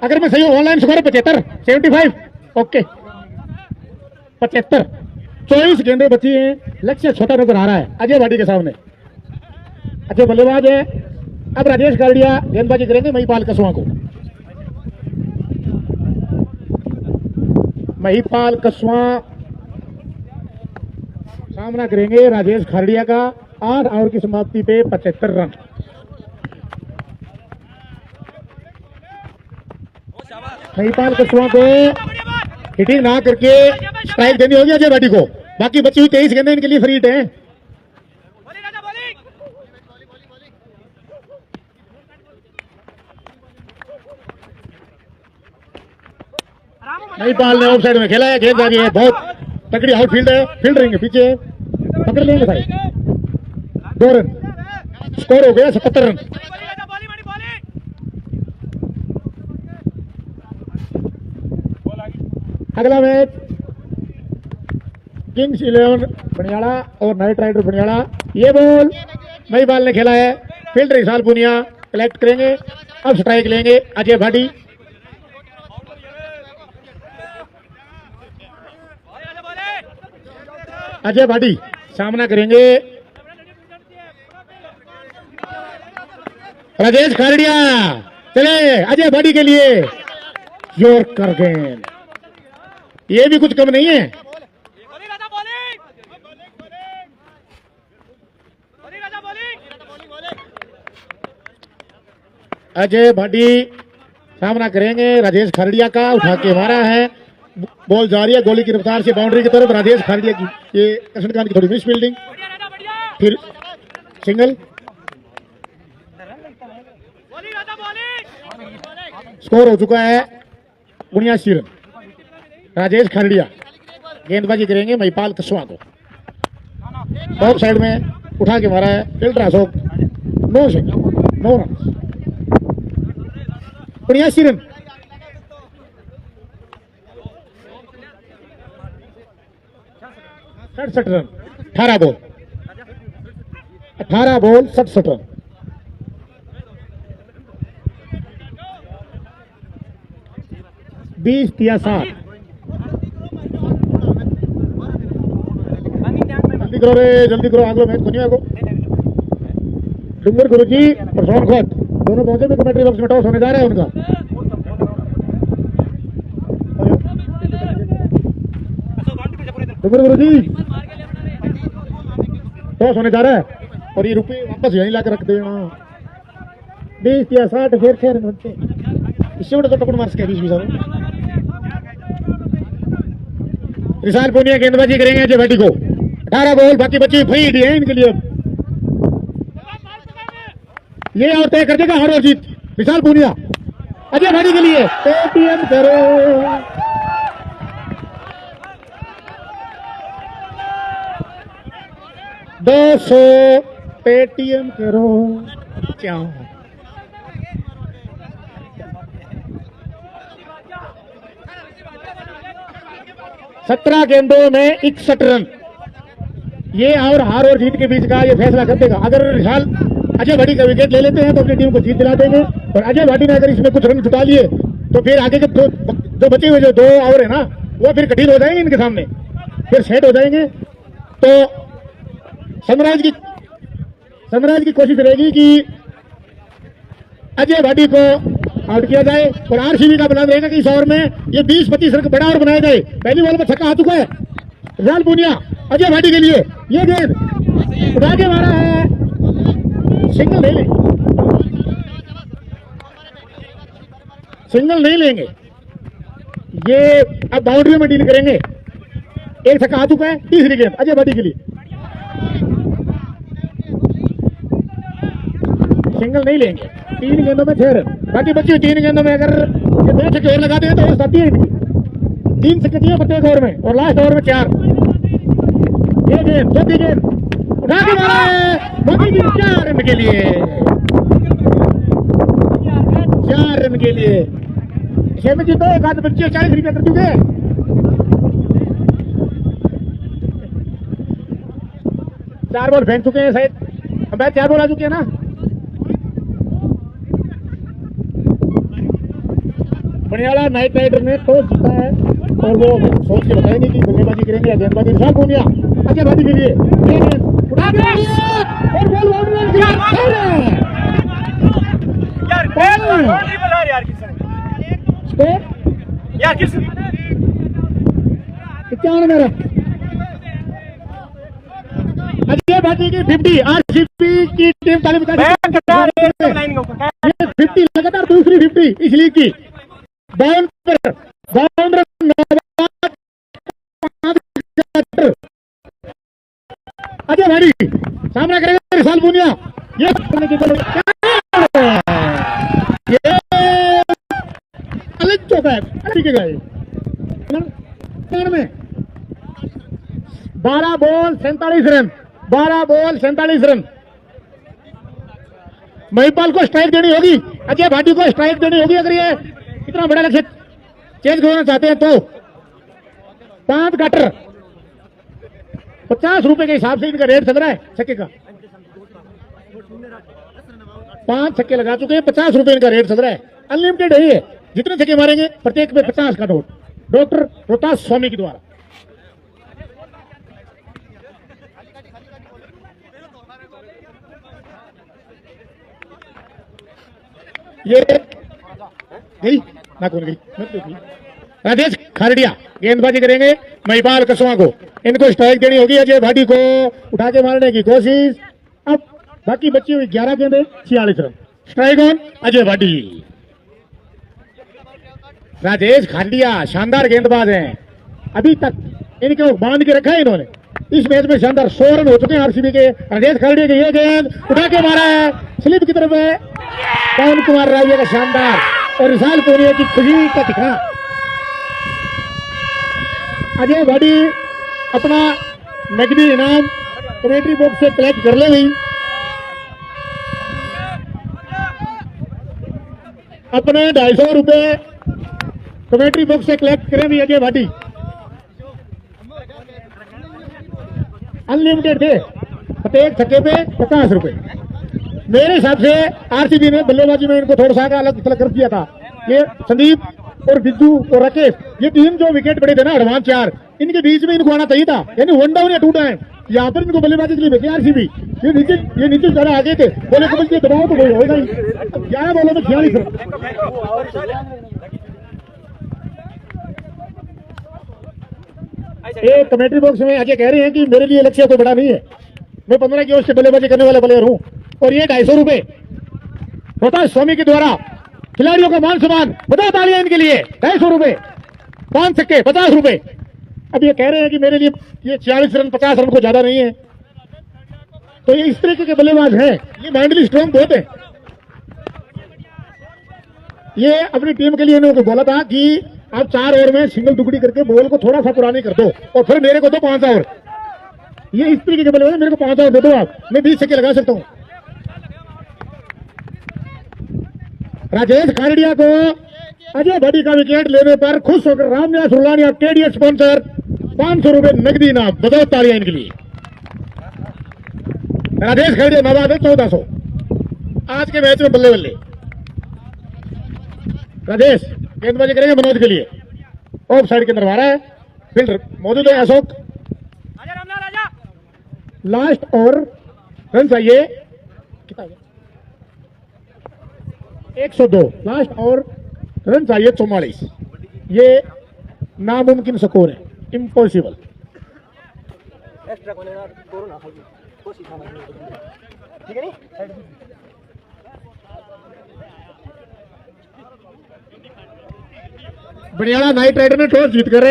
अगर मैं सही हूं। Online score 75 okay 75। 24 गेंदें बची हैं। लक्ष्य छोटा नजर आ रहा है अजय भाटी के सामने। अच्छे बल्लेबाज है। अब राजेश गारडिया गेंदबाजी करेंगे महिपाल कसवा को। महिपाल कसवा सामना करेंगे राजेश खारडिया का। 8 ओवर की समाप्ति पे 75 रन। महिपाल कसवा को हिटिंग ना करके स्ट्राइक देनी होगी अजय भाटी को। बाकी बची हुई 23 गेंदें इनके लिए फ्री हिट है। महिपाल ने ऑफ साइड में खेला है। गेंदबाजी है बहुत तगड़ी आउटफील्ड है। फील्डरिंग पीछे पकड़ लेंगे भाई। 2 रन स्कोर हो गया 77 रन। अगला मैच किंग्स 11 बनियाड़ा और नाइट राइडर बनियाड़ा। ये बॉल महिपाल ने खेला है, फील्डर विशाल पुनिया कलेक्ट करेंगे। अब स्ट्राइक लेंगे अजय भाटी। अजय भाटी सामना करेंगे राजेश खारडिया। चले अजय भाटी के लिए यॉर्कर गेंद, ये भी कुछ कम नहीं है। अजय भाटी सामना करेंगे राजेश खारडिया का, उठा के मारा है, बॉल जा रही है गोली की रफ्तार से बाउंड्री की तरफ राजेश खारडिया की। ये कृष्णकांत की थोड़ी मिस फील्डिंग, फिर सिंगल। स्कोर हो चुका है 79 रन। राजेश खारडिया गेंदबाजी करेंगे महिपाल कस्वा को, ऑफ साइड में उठा के मारा है, फील्डर अशोक। 9 से 9 रन, 79 रन। सड़सठ रन, 18 बॉल 67 रन। बीस या 7। जल्दी करो रे, जल्दी करो, आगे मैच सुनिए। आगो डूंगर गुरुजी और सोन खोत दोनों पहुंचे भी कमेंट्री बॉक्स में टॉस होने जा रहा है उनका। डूंगर गुरुजी टॉस होने जा रहा है और ये रुपये वापस यहीं लाकर रख देना। 20 या 60 फिर 6 रन बनते, इससे बड़ा तो टपड़ मार सके 20 विशाल पुनिया गेंदबाजी करेंगे अजय भाटी को। 18 बॉल बाकी बची, फील्ड है इनके लिए। ये और तय कर देगा हार और जीत विशाल पुनिया। अजय भाटी के लिए पेटीएम करो। $200 पेटीएम करो। क्या 17 गेंदों में 61 रन। ये और हार और जीत के बीच का ये फैसला कर देगा। अगर विशाल अजय भाटी का विकेट ले लेते हैं तो अपनी टीम को जीत दिला देंगे, और अजय भाटी ने अगर इसमें कुछ रन जुटा लिए तो फिर आगे के जो बचे हुए जो 2 ओवर है ना, वो फिर कठिन हो जाएंगे इनके सामने, फिर सेट हो जाएंगे। तो सनराइज की कोशिश रहेगी कि अजय भाटी को आउट किया जाए, और आरसीबी का प्लान रहेगा कि इस ओवर में ये 20-25 रन बड़ा ओवर बनाया जाए। पहली बॉल पर छक्का आ चुका है विशाल पुनिया अजय भाटी के लिए। ये गेंद उठा के मारा है, सिंगल नहीं लेंगे, सिंगल नहीं लेंगे। ये अब बाउंड्री में डील करेंगे। एक छक्का आ चुका है, तीसरी गेंद अजय भाटी के लिए, सिंगल नहीं लेंगे। 3 गेंदों में 6 रन बाकी बच्चे। 3 गेंदों में अगर ये 2 छक्के और लगाते हैं तो 7 है इनकी। 3 छक्के चाहिए प्रत्येक ओवर में, और लास्ट ओवर में 4। ये गेंद चौथी गेंद उठा के मारा है, 4 रन के लिए, 4 रन के लिए। शेम जी तो एक आध बच्चे 40 रुपया कर चुके। 4 बॉल फेंक चुके हैं शायद, अब 4 बॉल आ चुके हैं ना। बनियाड़ा नाइट राइडर ने टॉस जीता है, और वो सोच के बताएंगे कि बल्लेबाजी करेंगे या गेंदबाजी। विशाल पुनिया अजय भाटी के लिए उठा के और बॉल बाउंड्री यार किस 91 रन। अजय भाटी की 50। आरसीबी की टीम तालीम का 50 लगातार दूसरी 50 इस लीग की। बाउंड्री अजय भाटी सामना करेगा विशाल पुनिया। ये 12 ball 47 run, 12 ball 47 run. Mahipal को स्ट्राइक देनी होगी, अजय भाटी को स्ट्राइक देनी होगी अगर ये इतना बड़ा लक्ष्य चेंज करना चाहते हैं तो। 5 कटर 50 रुपए के हिसाब से इनका रेट चल रहा है छक्के का। 5 छक्के लगा चुके हैं, 50 रुपए इनका रेट चल रहा है। अनलिमिटेड है ये, जितने छक्के मारेंगे प्रत्येक पे 50 का नोट। डॉक्टर रोहतास स्वामी के द्वारा। ये गई ना, कौन गई? राजेश खारडिया गेंदबाजी करेंगे महिपाल कसवा को। इनको स्ट्राइक देनी होगी। अजय भाटी को उठा के मारने की कोशिश। अब बाकी बची हुई 11 गेंदे 46 run. Strike on Ajay Bhati. Rajesh Khardiya शानदार गेंदबाज हैं, अभी तक इनको बांध के रखा है इन्होंने। इस मैच में शानदार 100 रन हो चुके हैं आरसीबी के। राजेश खारडिया की ये गेंद उठा के मारा है, स्लिप की तरफ है। पवन कुमार राविया का शानदार और विशाल पूनिया की खुशी का ठिकाना। अजय भाटी अपना नकदी इनाम कमेटी बॉक्स से कलेक्ट कर ले गई। अपने 250 रुपए कमेटी बॉक्स से कलेक्ट करें भी अजय भाटी। अनलिमिटेड थे, प्रत्येक छक्के पे 50 रुपए। मेरे हिसाब से आरसीबी ने बल्लेबाजी में इनको थोड़ा सा अलग थलग कर दिया था। ये संदीप और बिज्जू और राकेश, ये 3 जो विकेट पड़े थे ना एडवांस 4, इनके बीच में इनको आना चाहिए था, यानी 1 डाउन या 2 डाउन। यहाँ पर इनको बल्लेबाजी के लिए भेजे आरसीबी। ये नीचे ज्यादा आगे थे, बोले कबल के दबाव तो कोई होगा ही। 11 बॉलों में 46 रन। एक कमेंट्री बॉक्स में अजय कह रहे हैं कि मेरे लिए लक्ष्य कोई बड़ा नहीं है, मैं 15 की ओर से बल्लेबाजी करने वाला प्लेयर हूं। और ये 250 रुपए रोहतास स्वामी के द्वारा खिलाड़ियों का मान सम्मान, बता तालियां इनके लिए। 250 रुपए, 5 छक्के 50 रुपए। अब ये कह रहे हैं कि मेरे लिए ये 40 रन 50 रन को ज्यादा नहीं है। तो ये इस तरीके के बल्लेबाज हैं, ये मेंटली स्ट्रांग बहुत है। ये अपनी टीम के लिए इन्होंने बोला था कि आप 4 ओवर में सिंगल टुकड़ी करके बॉल को थोड़ा सा पुरानी कर दो और फिर मेरे को दो 5 ओवर। ये इस तरीके के बल्लेबाज, मेरे को 5 ओवर दे दो आप, मैं 20 छक्के लगा सकता हूं। राजेश खारडिया को अजय भाटी का विकेट लेने पर खुश होकर रामनिवास रुलानिया केडीएस स्पॉन्सर 500 रुपए नकदी इनाम। बजाओ तालियां इनके लिए। राजेश खारडिया नवाब है 1400 आज के मैच में बल्ले बल्ले। राजेश गेंदबाजी करेंगे मनोज के लिए, ऑफ साइड के अंदर मारा है, फील्डर मौजूद है अशोक। लास्ट और रन चाहिए कितना, 102। लास्ट और रन चाहिए 44। ये नामुमकिन स्कोर है, इम्पॉसिबल। ठीक है नी? बनियाला नाइट राइडर ने टॉस जीत कर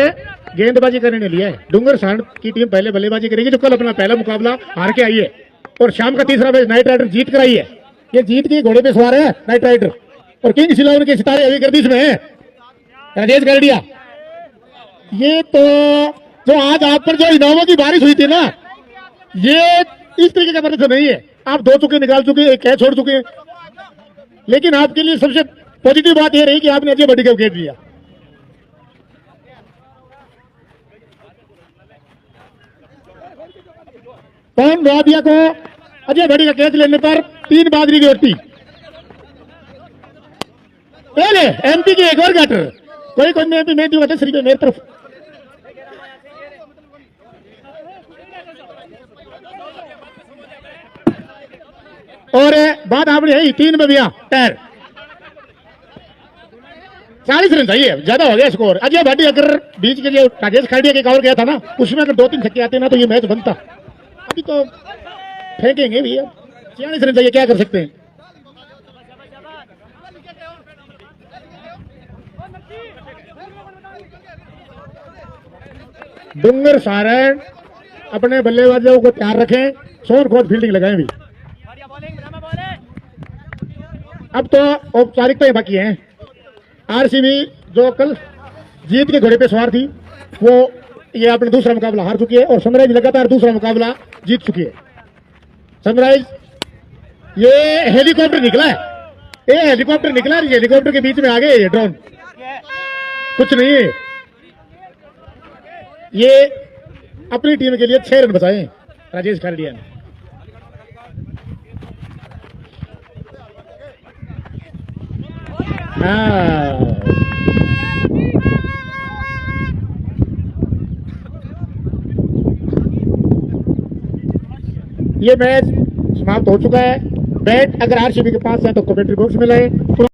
गेंदबाजी करने लिया है। डूंगर सांड की टीम पहले बल्लेबाजी करेगी, जो कल अपना पहला मुकाबला हार के आई है और शाम का तीसरा मैच नाइट राइडर जीत कर आई है। ये जीत के घोड़े पे सवार है नाइट राइडर और किंग सिलावन के सितारे अभी गर्दिश में है राजेश खारडिया। ये तो जो आज आप पर जो इनामों की बारिश हुई थी ना, ये इस तरीके का प्रदर्शन नहीं है। आप 2 चुके निकाल चुके, 1 कैच छोड़ चुके, लेकिन आपके लिए सबसे पॉजिटिव बात यह रही कि आपने अजय भाटी का विकेट लिया। पवन राविया को अजय भाटी का कैच लेने पर 3 बादरी की रोटी। पहले एमपी की एक और गटर, कोई एमपी मैं दूंगा 10 रुपये मेरी तरफ। और बात आपने है 3 में भैया टायर 40 रन चाहिए, ज्यादा हो गया स्कोर। अजय भाटी अगर बीच के जो राजेश खारडिया के कवर गया था ना, उसमें अगर 2-3 छक्के आते ना तो ये मैच बनता। अभी तो फेंकेंगे भैया, 40 रन चाहिए, क्या कर सकते हैं। डूंगर सारण अपने बल्लेबाजों को तैयार रखें, सोन खोज फील्डिंग लगाएं भी। अब तो औपचारिकताएं बाकी हैं। आरसीबी जो कल जीत के घोड़े पे सवार थी, वो ये अपने दूसरा मुकाबला हार चुकी है और सनराइज लगातार दूसरा मुकाबला जीत चुकी है। सनराइज ये हेलीकॉप्टर निकला है, ये हेलीकॉप्टर निकला है, हेलीकॉप्टर के बीच में आ गए ये ड्रोन, कुछ नहीं है। ये अपनी टीम के लिए 6 रन बचाए राजेश खारडिया ने। ये मैच समाप्त हो चुका है। बैट अगर आरसीबी के पास है तो कमेंट्री बॉक्स में लाए।